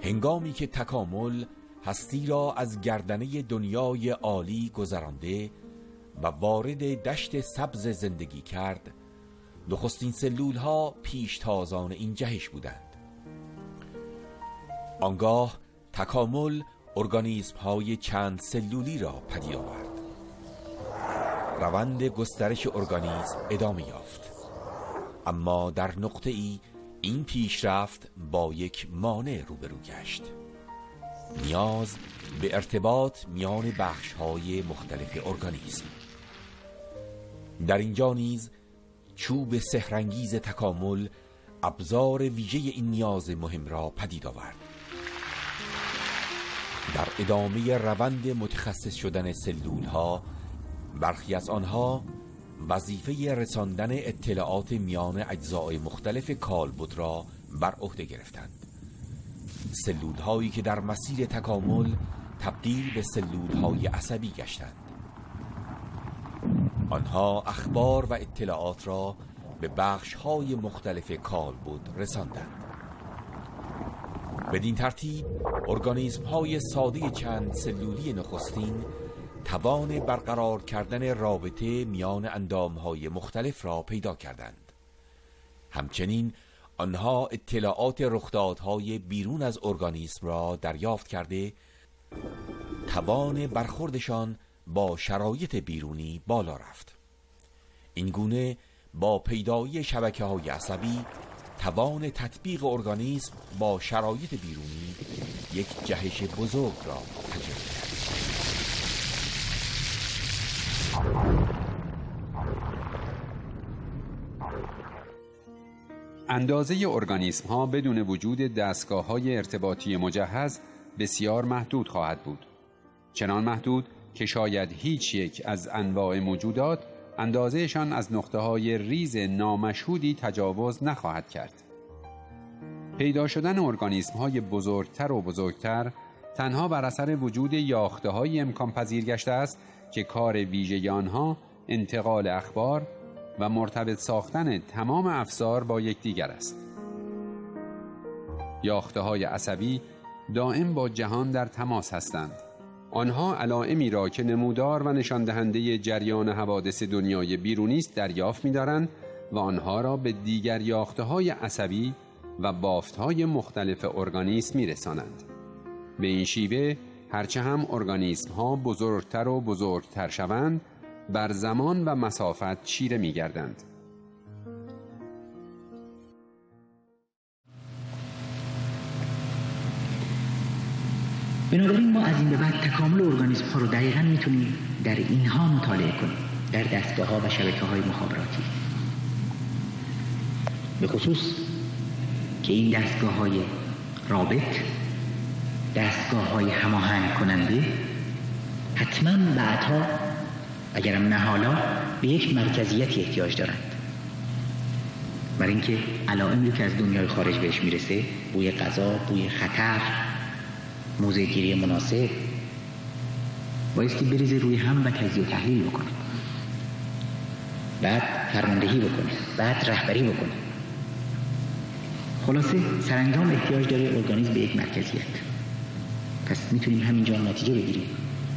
هنگامی که تکامل هستی را از گردنه دنیای عالی گذرانده و وارد دشت سبز زندگی کرد، نخستین سلول ها پیشتازان این جهش بودند. آنگاه تکامل ارگانیسم های چند سلولی را پدید آورد. روند گسترش ارگانیسم ادامه یافت، اما در نقطه ای این پیشرفت با یک مانع روبرو گشت: نیاز به ارتباط میان بخش های مختلف ارگانیسم. در اینجا نیز چوب سحرانگیز تکامل ابزار ویژه این نیاز مهم را پدید آورد. در ادامه روند متخصص شدن سلول ها، برخی از آنها وظیفه رساندن اطلاعات میان اجزای مختلف کالبد را بر عهده گرفتند. سلول هایی که در مسیر تکامل تبدیل به سلول های عصبی گشتند. آنها اخبار و اطلاعات را به بخش های مختلف کالبد رساندند. بدین ترتیب ارگانیسم های ساده چند سلولی نخستین توان برقرار کردن رابطه میان اندام های مختلف را پیدا کردند. همچنین آنها اطلاعات رخدادهای بیرون از ارگانیسم را دریافت کرده توان برخوردشان با شرایط بیرونی بالا رفت. این گونه با پیدایی شبکه‌های عصبی توان تطبیق ارگانیسم با شرایط بیرونی یک جهش بزرگ را تجربه کرد. اندازه ارگانیسم ها بدون وجود دستگاه های ارتباطی مجهز بسیار محدود خواهد بود. چنان محدود که شاید هیچ یک از انواع موجودات اندازهشان از نقطه های ریز نامشهودی تجاوز نخواهد کرد. پیدا شدن ارگانیسم های بزرگتر و بزرگتر تنها بر اثر وجود یاخته های امکان پذیر گشته است که کار ویژه آنها انتقال اخبار و مرتبط ساختن تمام افزار با یکدیگر است. یاخته های عصبی دائم با جهان در تماس هستند. آنها علائمی را که نمودار و نشان دهنده جریان حوادث دنیای بیرونی است دریافت می‌دارند و آنها را به دیگر یافته‌های عصبی و بافت‌های مختلف ارگانیسم می‌رسانند. به این شیوه هرچه هم ارگانیسم‌ها بزرگتر و بزرگتر شوند، بر زمان و مسافت چیره می‌گردند. بنابراین ما از این به بعد تکامل ارگانیسم ها رو دقیقاً میتونیم در اینها مطالعه کنیم، در دستگاه ها و شبکه های مخابراتی، به خصوص که این دستگاه های رابط، دستگاه های هماهنگ کننده حتماً بعدها اگرم نه حالا به یک مرکزیتی احتیاج دارند، برای اینکه علائمی که از دنیای خارج بهش میرسه، بوی غذا، بوی خطر، موضع‌گیری مناسب، بایستی بریزه روی هم و تجزیه و تحلیل بکنه، بعد فرماندهی بکنه، بعد رهبری بکنه. خلاصه سرانجام احتیاج داره ارگانیسم به یک مرکزیت. پس میتونیم همینجا نتیجه بگیریم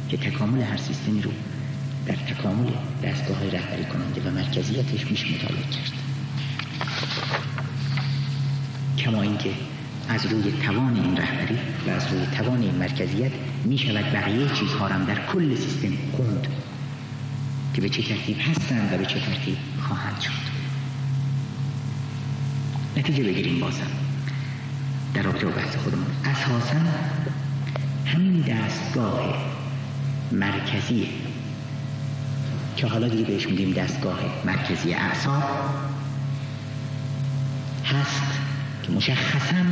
که تکامل هر سیستمی رو در تکامل دستگاه‌های رهبری کننده و مرکزیتش میشه مطالعه کرد. کما اینکه از روی توان این رهبری و از روی توان این مرکزیت میشود بقیه چیزها هم در کل سیستم خوند که به چه ترتیب هستند و به چه ترتیب خواهند شد. نتیجه بگیریم بازم در رابطه با بحث خودمون. اساساً همین دستگاه مرکزی که حالا دیگه بهش میگیم دستگاه مرکزی اعصاب هست که مشخصاً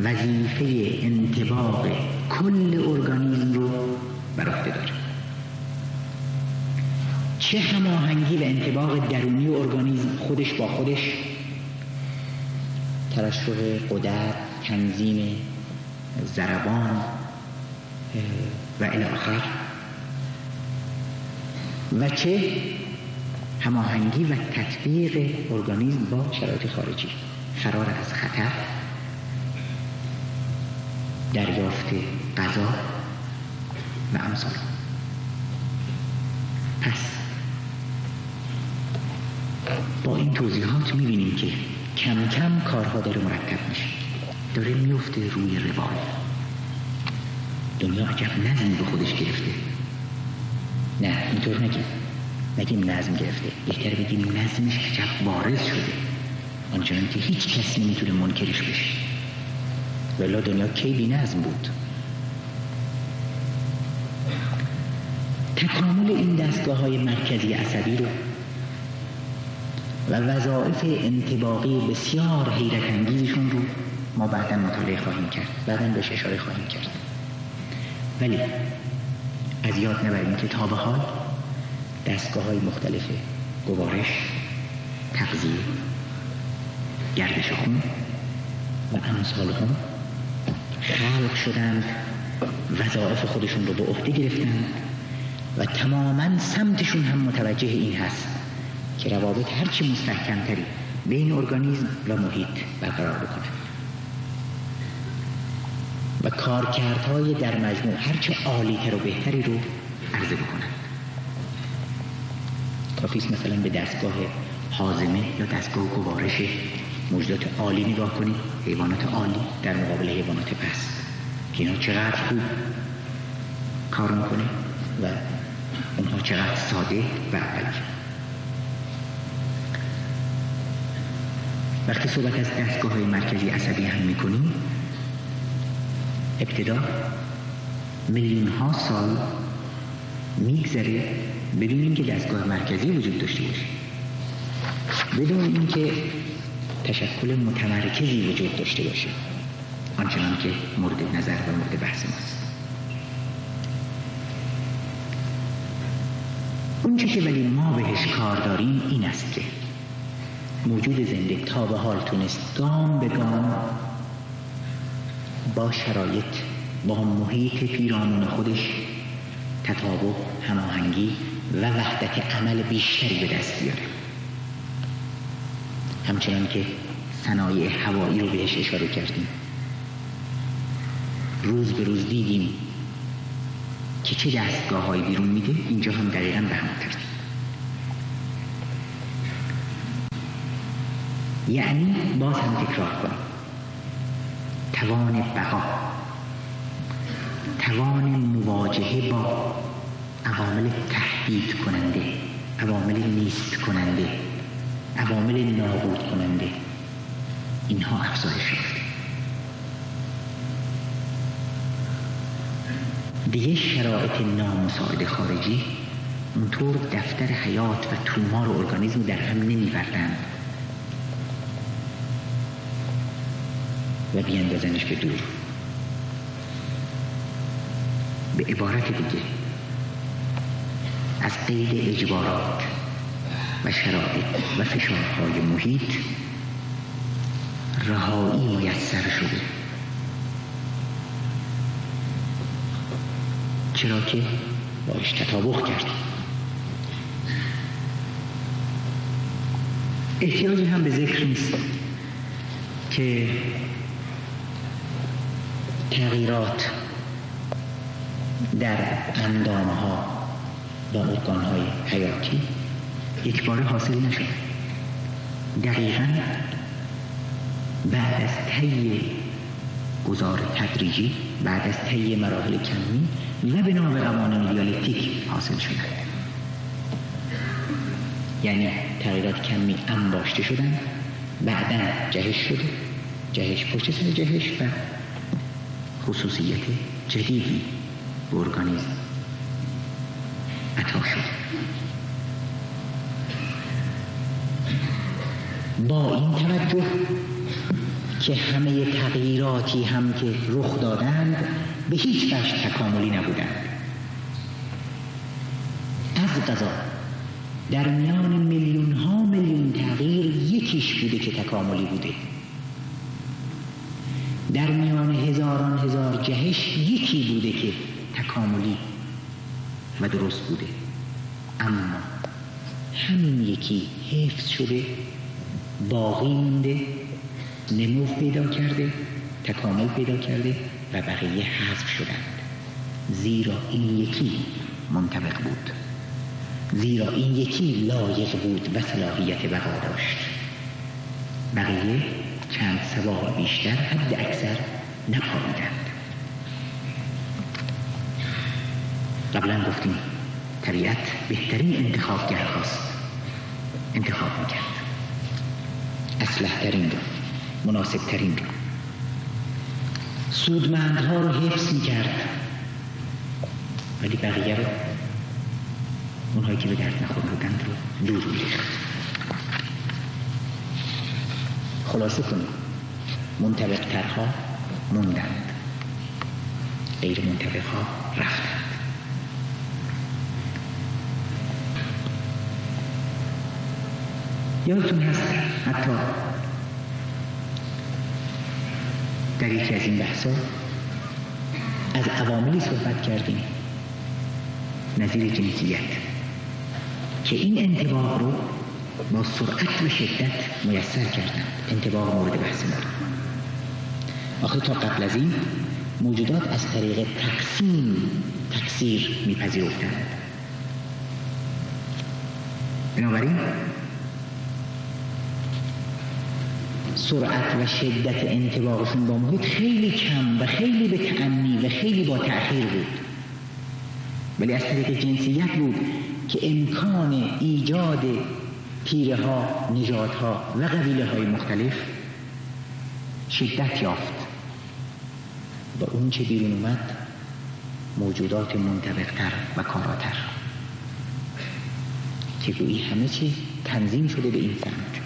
وظیفه انطباق کل ارگانیسم رو بر عهده داره. چه هماهنگی و انطباق درونی ارگانیسم خودش با خودش، ترشح غدد، تنظیم ضربان و الی آخر، و چه هماهنگی و تطبیق ارگانیسم با شرایط خارجی، فرار از خطر، دریافت غذا و امثال. پس با این توضیحات می‌بینیم که کم کم کارها داره مرتب میشه، داره میفته روی روال. دنیا عجب نظمی به خودش گرفته. نه اینطور نگیم نظم گرفته، بهتر بگیم نظمش عجب بارز شده، آنچنان که هیچ کسی نمیتونه منکرش بشه. ولی دنیا کی بی نظم بود؟ تکامل این دستگاه‌های مرکزی عصبی رو و وظایف انطباقی بسیار حیرت انگیزشون رو ما بعداً مطالعه خواهیم کرد، بعداً بهش اشاره خواهیم کرد. ولی از یاد نبریم که تا به حال دستگاه‌های مختلف گوارش، تغذیه، گردش خون و امثال هم خلق شدند، وظایف خودشون رو به عهده گرفتند و تماماً سمتشون هم متوجه این هست که روابط هرچی مستحکمتری بین ارگانیسم و محیط برقرار بکنند و کارکردهای در مجموع هرچه عالی‌تر و بهتری رو عرضه بکنند. کافیست مثلا به دستگاه هاضمه یا دستگاه گوارش موجودات عالی نگاه کنید، حیوانات عالی در مقابل حیوانات پست، که اینا چقدر خوب کار میکنه و اونها چقدر ساده و اولیه. وقتی صحبت از دستگاه‌های مرکزی عصبی هم میکنیم، ابتدا میلیون‌ها سال میگذره بدون اینکه دستگاه مرکزی وجود داشته باشه، بدون اینکه تشکل متمرکزی وجود داشته باشه، آنچنان که مورد نظر و مورد بحث ماست. اون چه که ولی ما بهش کار داریم این است که موجود زنده تا به حال تونست گام به گام با شرایط، با محیط پیرامون خودش تطابق، هماهنگی و وحدت عمل بیشتری به دست بیاره. همچنان که صنایع هوایی رو بهش اشاره کردیم، روز به روز دیدیم که چه دستگاه‌هایی بیرون میده، اینجا هم دقیقاً به همون ترتیب. یعنی باز هم تکرار کنیم، توان بقا، توان مواجهه با عوامل تهدید کننده، عوامل نیست کننده، عوامل نابود کننده، اینها افزایش یافته. دیگه شرایط نامساعد خارجی اونطور دفتر حیات و تومار ارگانیسم در هم نمی‌بردند و بیاندازنش به دور. به عبارت دیگه از قید اجبارات و شرایط و فشارهای محیط رهایی میسر شده چرا که باش تطابق کردیم. احتیاجی هم به ذکر نیست که تغییرات در اندامها و ارگانهای حیاتی یک باره حاصل نشد. دقیقاً بعد از طی گذار تدریجی، بعد از طی مراحل کمی و بنا به قوانین دیالکتیک حاصل شدند. یعنی تغییرات کمی انباشته شدن، بعداً جهش شده، جهش پشت سر جهش و خصوصیت جدیدی به ارگانیسم عطا شد. با این توجه که همه تغییراتی هم که رخ دادند به هیچ وجه تکاملی نبودند. از قضا در میان میلیون ها میلیون تغییر یکیش بوده که تکاملی بوده. در میان هزاران هزار جهش یکی بوده که تکاملی و درست بوده. اما همین یکی حفظ شده، باقی مونده، نمو پیدا کرده، تکامل پیدا کرده و بقیه حذف شدند. زیرا این یکی منطبق بود، زیرا این یکی لایق بود و صلاحیت بقا داشت. بقیه چند سوار بیشتر حد اکثر نپاییدند. قبلا گفتیم طبیعت بهترین انتخابگر هاست، انتخاب میکرد اصلح ترین رو، مناسب ترین رو، سودمندها رو حفظ میکرد، ولی بقیه رو، اونهایی که به درد نخور بودند رو دور میریخت. خلاصه کنیم منطبق ترها موندند، غیر منطبق ها رفتند. یادتون هست حتی در یکی از این بحثا از عواملی صحبت کردیم نظیر جنسیت که این انطباق رو با سرعت و شدت میسر کردند. انطباق مورد بحث ما. آخه تا قبل از این موجودات از طریق تکثیر میپذیرفتند. بنابراین سرعت و شدت انطباقشون با محیط خیلی کم و خیلی به تأنی و خیلی با تأخیر بود، ولی از طریق جنسیت بود که امکان ایجاد پیره ها، نژاد ها و قبیله های مختلف شدت یافت. با اون چه بیرون اومد موجودات منطبق تر و کاراتر که گویی همه چی تنظیم شده به این سمت،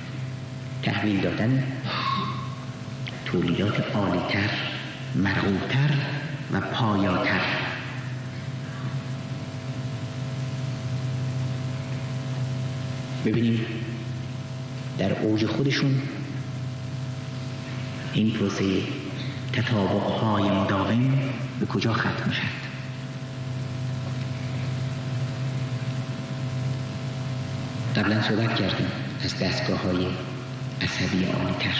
تحویل دادن تولیدات عالی‌تر، مرغوب‌تر و پایاتر. ببینیم در اوج خودشون این پروسه تطابق‌های مداوم به کجا ختم می‌شد. قبلا صحبت کردیم از دستگاه‌های عصبی عالی‌تر.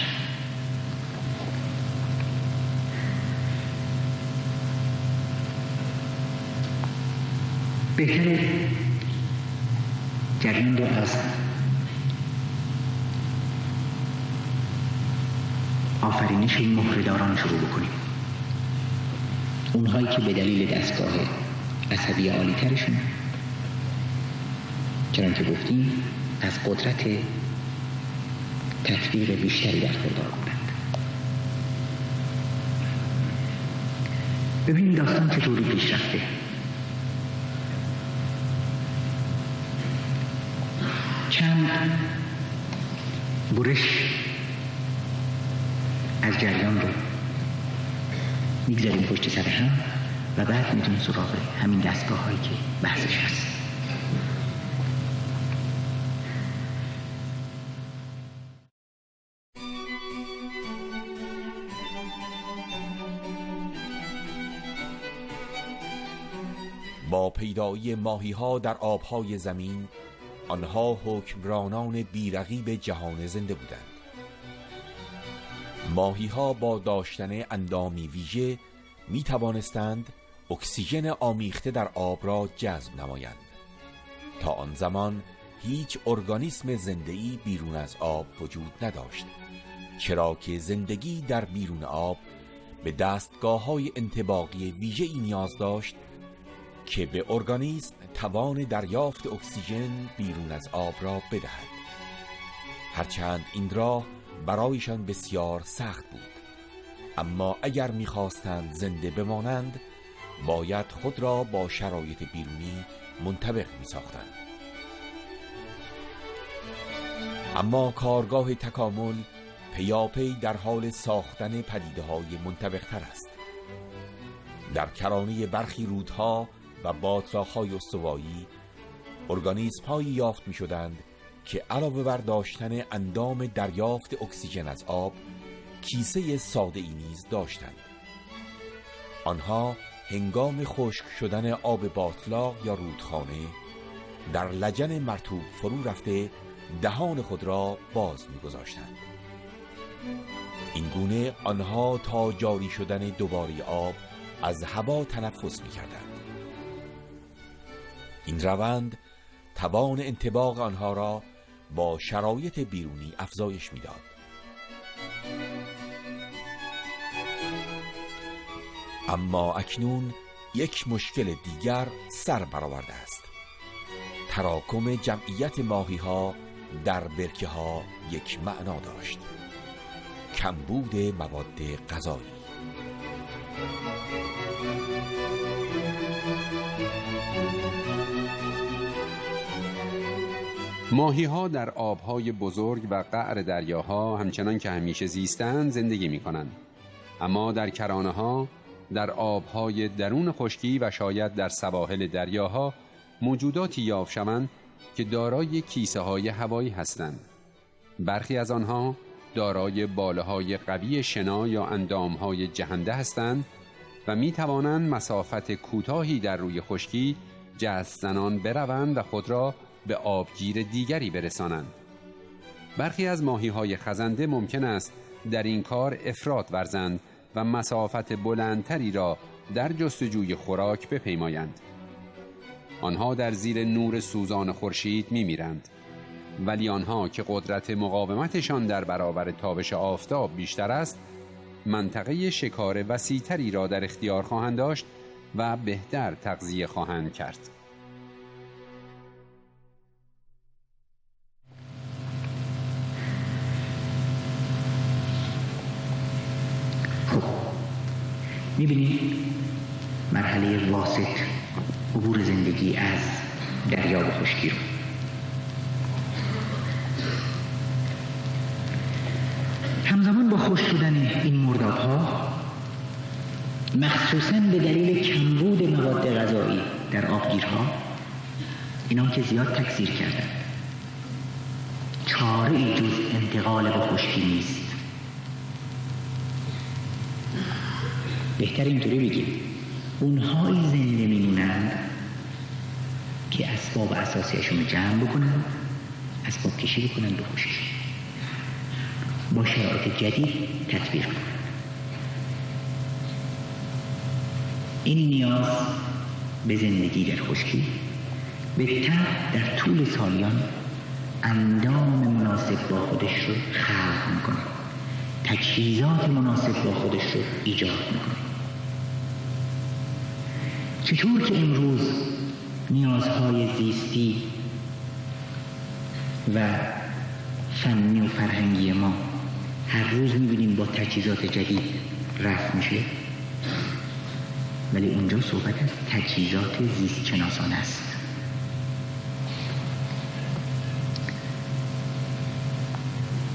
بهتره جریان رو از آفرینش این مهره‌داران شروع بکنیم. اونهایی که به دلیل دستگاه عصبی عالی‌ترشون، چنان که گفتیم، از قدرت تطبیق بیشتری برخوردار بودند. ببینید داستان چطوری پیش رفته. چند برش از جریان رو میگذاریم پشت سر هم و بعد میتونیم سراغ همین دستگاه هایی که بحثش هست. با پیدایی ماهی‌ها در آب‌های زمین، آنها حکمرانان بی‌رقیب جهان زنده بودند. ماهی‌ها با داشتن اندامی ویژه می توانستند اکسیژن آمیخته در آب را جذب نمایند. تا آن زمان هیچ ارگانیسم زنده‌ای بیرون از آب وجود نداشت، چرا که زندگی در بیرون آب به دستگاه‌های انطباقی ویژه‌ای نیاز داشت که به ارگانیسم توان دریافت اکسیژن بیرون از آب را بدهد. هرچند این راه برایشان بسیار سخت بود، اما اگر می‌خواستند زنده بمانند باید خود را با شرایط بیرونی منطبق می‌ساختند. اما کارگاه تکامل پیاپی در حال ساختن پدیده‌های منطبق‌تر است. در کرانه برخی رودها و باتلاق‌های استوایی ارگانیسم‌هایی یافت می‌شدند که علاوه بر داشتن اندام دریافت اکسیژن از آب، کیسه ساده‌ای نیز داشتند. آنها هنگام خشک شدن آب باتلاق یا رودخانه در لجن مرطوب فرو رفته دهان خود را باز می‌گذاشتند. این گونه آنها تا جاری شدن دوباره آب از هوا تنفس می‌کردند. این روند توان انطباق آنها را با شرایط بیرونی افزایش می‌داد. اما اکنون یک مشکل دیگر سر برآورده است. تراکم جمعیت ماهی‌ها در برکه‌ها یک معنا داشت: کمبود مواد غذایی. ماهی‌ها در آب‌های بزرگ و قعر دریاها همچنان که همیشه زیستند زندگی می‌کنند، اما در کرانه‌ها، در آب‌های درون خشکی و شاید در سواحل دریاها موجوداتی یافت شوند که دارای کیسه‌های هوایی هستند. برخی از آنها دارای باله‌های قوی شنا یا اندام‌های جهنده هستند و می‌توانند مسافت کوتاهی در روی خشکی جست زنان بروند و خود را به آبگیر دیگری برسانند. برخی از ماهی‌های خزنده ممکن است در این کار افراط ورزند و مسافت بلندتری را در جستجوی خوراک بپیمایند. آنها در زیر نور سوزان خورشید می‌میرند، ولی آنها که قدرت مقاومتشان در برابر تابش آفتاب بیشتر است، منطقه شکار وسیع‌تری را در اختیار خواهند داشت و بهتر تغذیه خواهند کرد. می‌بینید مرحله واسط عبور زندگی از دریا به خشکی رو. همزمان با خشک شدن این مرداب‌ها، مخصوصاً به دلیل کمبود مواد غذایی در آبگیرها، اینا که زیاد تکثیر کردن، چاره‌ای جز انتقال به خشکی نیست. بهتر اینطوری بگیم اونهایی زنده میمونند که اسباب اساسیشون رو جمع بکنن، اسباب کشی بکنن به خشکی، با شرایط جدید تطبیق کنن. این نیاز به زندگی در خشکی به طبع در طول سالیان اندام مناسب با خودش رو خلق میکنه، تجهیزات مناسب با خودش رو ایجاد میکنه. چطور که امروز نیازهای زیستی و فنی و فرهنگی ما هر روز می‌بینیم با تجهیزات جدید رفع میشه، ولی اونجا صحبت از تجهیزات زیست شناسانه است.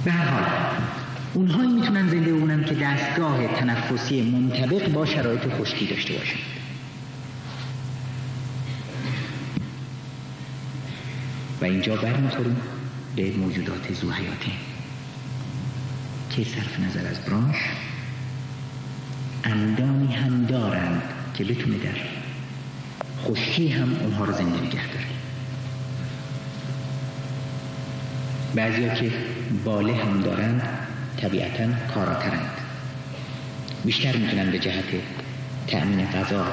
به هر حال اونهایی میتونن زنده بمونن که دستگاه تنفسی منطبق با شرایط خشکی داشته باشن. و اینجا برمیخوریم به موجودات ذوحیاته که صرف نظر از برانش اندامی هم دارند که بتونه در خشکی هم اونها رو زنده نگه داره. بعضیا که باله هم دارند طبیعتاً کاراترند، بیشتر میتونن به جهت تأمین غذا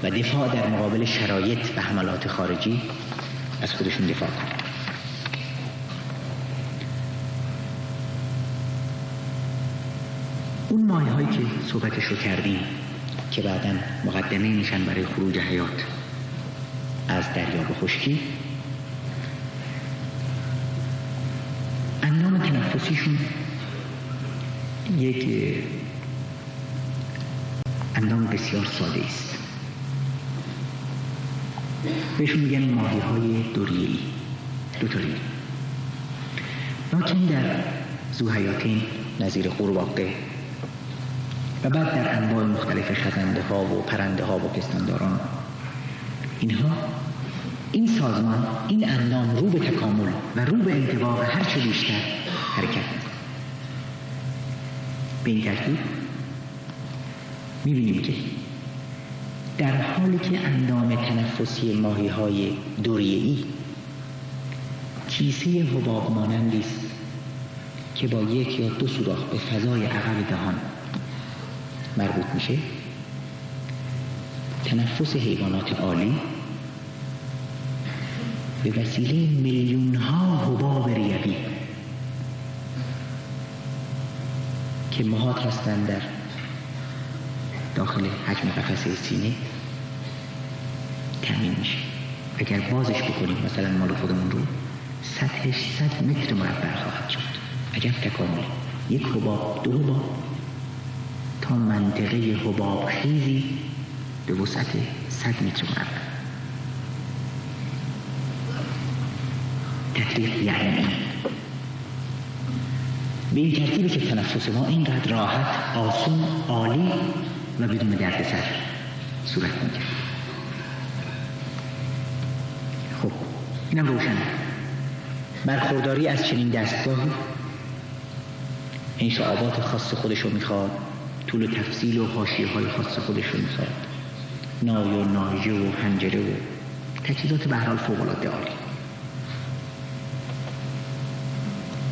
و دفاع در مقابل شرایط و حملات خارجی از خودشون دفاع کنند. اون ماهی هایی که صحبتش رو کردیم که بعداً مقدمه میشن برای خروج حیات از دریا به خشکی، اندام تنفسیشون یک اندام بسیار ساده است. بهشون میگن ماهی های دوریه‌ای، دوتایی. لکن در ذوحیاتین نظیر قورباغه و بعد در انواع مختلف خزنده ها و پرنده ها و پستانداران، اینها این سازمان، این اندام رو به تکامل و رو به انطباق هرچه بیشتر حرکت می‌کنه. به این ترتیب می‌بینیم که در حالی که اندام تنفسی ماهی‌های دوریه‌ای کیسه حباب مانندی است که با یک یا دو سوراخ به فضای عقب دهان مربوط میشه، تنفس حیوانات عالی به وسیله میلیون‌ها حباب ریوی که محاط هستند در داخل حجم قفسه سینه تامین میشه. اگر بازش بکنیم مثلا مال خودمون رو، سطحش 100 متر مربع خواهد شد. عجب تکامل. یک حباب، دو حباب تا منطقه حباب خیزی به وسعت 100 متر مربع. تطبیق یعنی این. به این ترتیبی که تنفس ما اینقدر راحت، آسون، عالی و بدون دردسر صورت میگیره. خب اینم روشنه. برخورداری از چنین دستگاهی انشعابات خاص خودشو میخواد، طول و تفصیل و حاشیه‌های خاص خودشو میخواد، نای و ناژه و حنجره و تجهیزات به هر حال فوق‌العاده عالی.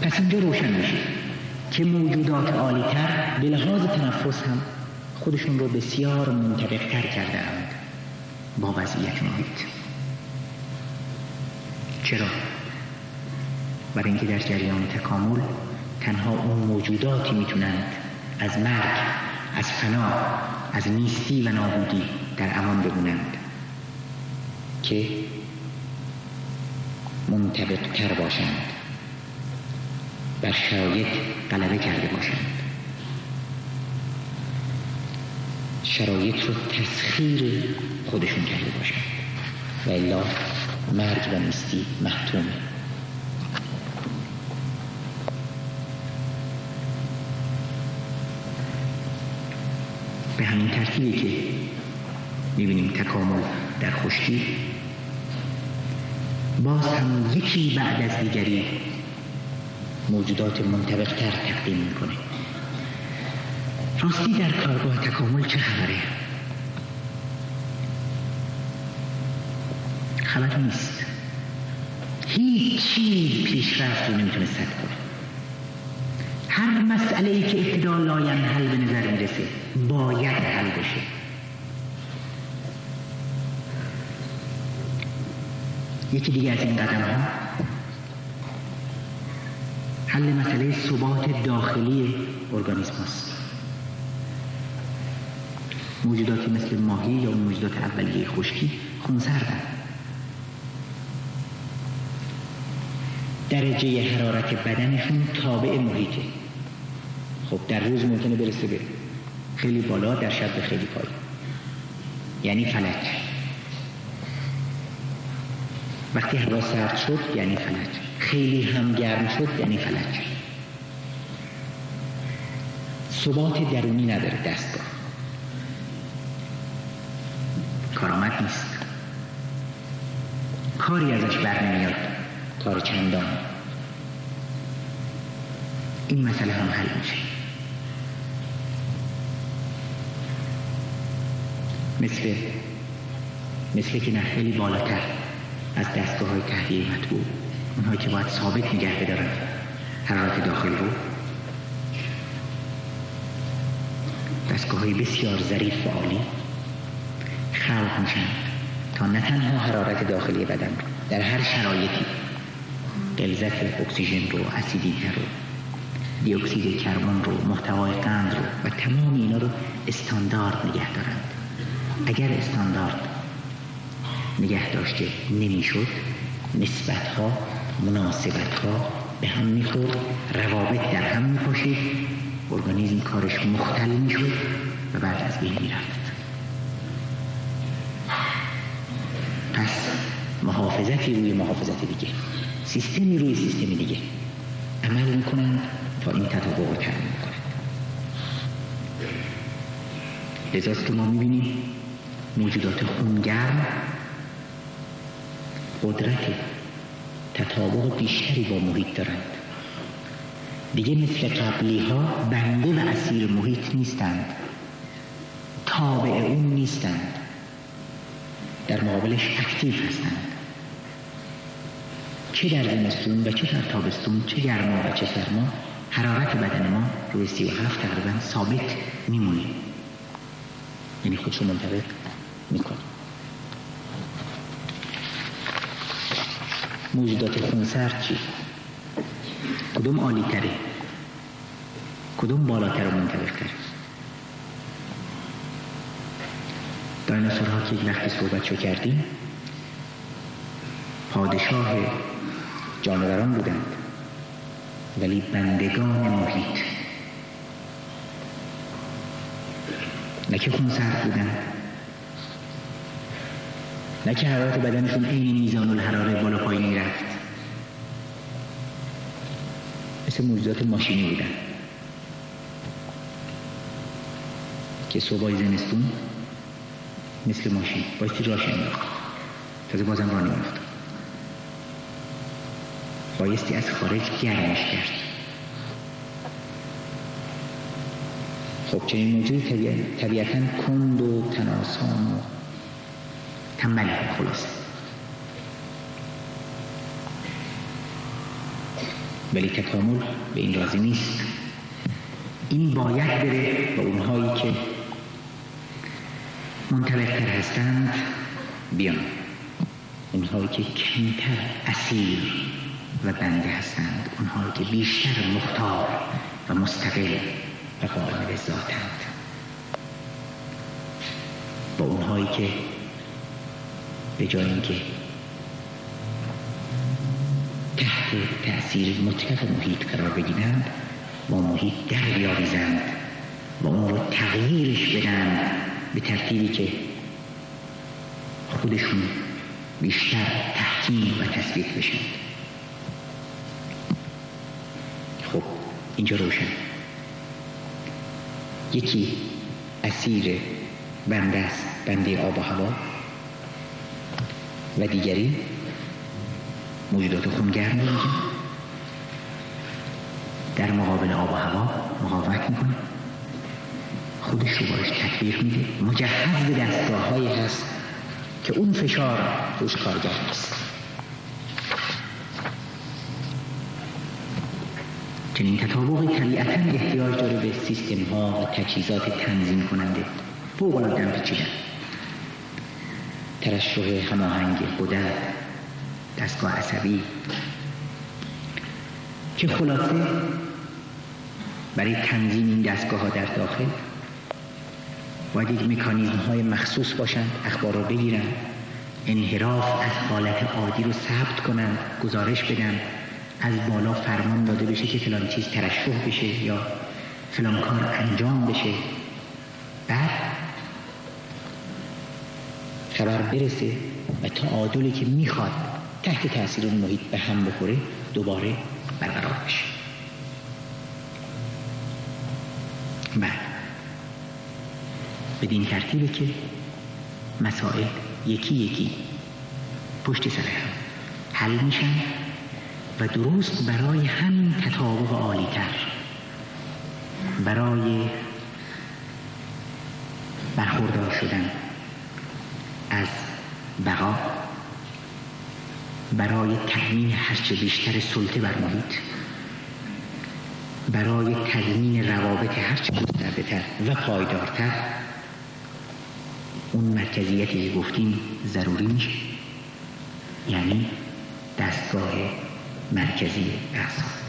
پس اینجا روشن میشه که موجودات عالی‌تر به لحاظ تنفس هم خودشون رو بسیار منطبق‌تر کرده اند با وضعیت محیط. چرا؟ برای اینکه در جریان تکامل تنها اون موجوداتی میتونند از مرگ، از فنا، از نیستی و نابودی در امان بمونند که منطبق‌تر باشند، بر شرایط غلبه کرده باشند، شرایط رو تسخیر خودشون کرده باشند و الا مرگ و نیستی محتومه. به همین ترتیبی که می‌بینیم تکامل در خشکی باز هم یکی بعد از دیگری موجودات منطبق‌تر تقدیم می‌کنه. راستی در کارگاه تکامل چه خبره؟ خبر نیست. هیچی پیشرفت رو نمیتونه سد کنه. هر مسئله‌ای که ابتدا لاینحل به نظر میرسه باید حل بشه. یکی دیگه از این قدم ها حل مسئله ثبات داخلی ارگانیسم است. موجوداتی مثل ماهی یا موجودات اولیه خشکی خونسردن. درجه حرارت بدنشون تابع محیطه. خب در روز ممکنه برسه به خیلی بالا، در شب به خیلی پایین، یعنی فلج. وقتی هوا سرد شد یعنی فلج، خیلی هم گرم شد یعنی فلج. ثبات درونی نداره دستگاه. کارآمد نیست، کاری ازش بر نمیاد، کار چندان. این مسئله هم حل میشه. مثل مثل که نه خیلی بالاتر از دستگاه‌های تهویه مطبوع، اونهایی که باید ثابت نگه بدارن حرارت داخل رو، دستگاه‌های بسیار ظریف و عالی خلق میشن تا نه تنها حرارت داخلی بدن رو در هر شرایطی، غلظت اکسیژن رو، اسیدیته رو، دی اکسید کربن رو، محتوای قند رو و تمام اینا رو استاندارد نگه دارند. اگر استاندارد نگه داشته نمیشد، نسبت‌ها، مناسبت‌ها به هم میخورد، روابط در هم میپاشید، ارگانیسم کارش مختل میشد و بعد از بین میرفت. پس محافظتی روی محافظت دیگه، سیستمی روی سیستمی دیگه عمل میکنند تا این تطابق رو تامین کنند. لذاست که ما میبینیم موجودات خونگرم قدرت تطابق بیشتری با محیط دارند. دیگه مثل قبلی ها بنده و اسیر محیط نیستند، تابع اون نیستند، در مقابلش اکتیو هستند. چه در زمستون و چه در تابستون، چه گرما و چه سرما، حرارت بدن ما روی 37 تقریبا ثابت میمونه، یعنی خودش رو منطبق میکنه. موجودات خونسرد چی؟ کدوم عالی تره؟ کدوم بالاتر و منطبق تره؟ دایناسورها که یک وقتی صحبتشو کردیم پادشاه جانوران بودند ولی بندگان محیط، نه که خونسرد بودند، نه که حرارت بدنشون عین میزان الحراره بالا پایین میرفت، مثل موجودات ماشینی بودن که صبحای زمستون مثل ماشین بایستی راش انداخت، تازه بازم راه نمیفت، بایستی از خارج گرمش کرد. خب چنین موجود طبیعتاً کند و تناسان و تنبلی خلاصه، ولی تکامل به این راضی نیست. این باید بره با اونهایی که منطبق‌تر هستند بیان، اونهایی که کمتر اسیر و بنده هستند، اونهایی که بیشتر مختار و مستقل و قائم به ذاتند، با اونهایی که به جای اینکه تحت تأثیر مطلق محیط قرار بگیرند با محیط در بیاویزند و اون رو تغییرش بدن به ترتیبی که خودشون بیشتر تحکیم و تثبیت بشن. خب اینجا روشن، یکی اسیر بنده است، بنده آب و هوا، و دیگری موجودات خونگرم رو میگن در مقابل آب و هوا مقاومت میکنه، خودش رو باش تطبیق میده، مجهز به دستگاه‌هایی هست که اون فشار روش کارگر نیست. چنین تطابقی طبیعتاً احتیاج داره به سیستم‌ها و تجهیزات تنظیم کننده فوق‌العاده پیچیده، ترشح هماهنگ غدد، دستگاه عصبی، که خلاصه برای تنظیم این دستگاه‌ها در داخل باید یک مکانیزم‌های مخصوص باشند، اخبار رو بگیرن، انحراف از حالت عادی رو ثبت کنن، گزارش بدن، از بالا فرمان داده بشه که فلان چیز ترشح بشه یا فلان کار انجام بشه، بعد خبر برسه و تعادلی که میخواد تحت تأثیر اون محیط به هم بخوره دوباره برقرار بشه. بعد بدین ترتیبه که مسائل یکی یکی پشت سر هم حل میشن و درست برای همین تطابق عالی تر، برای برخوردار شدن از بقا، برای تأمین هرچه بیشتر سلطه بر محیط، برای تضمین روابط هرچه گسترده‌تر و پایدارتر، اون مرکزیتی که گفتیم ضروری میشه، یعنی دستگاه مرکزی اعصاب.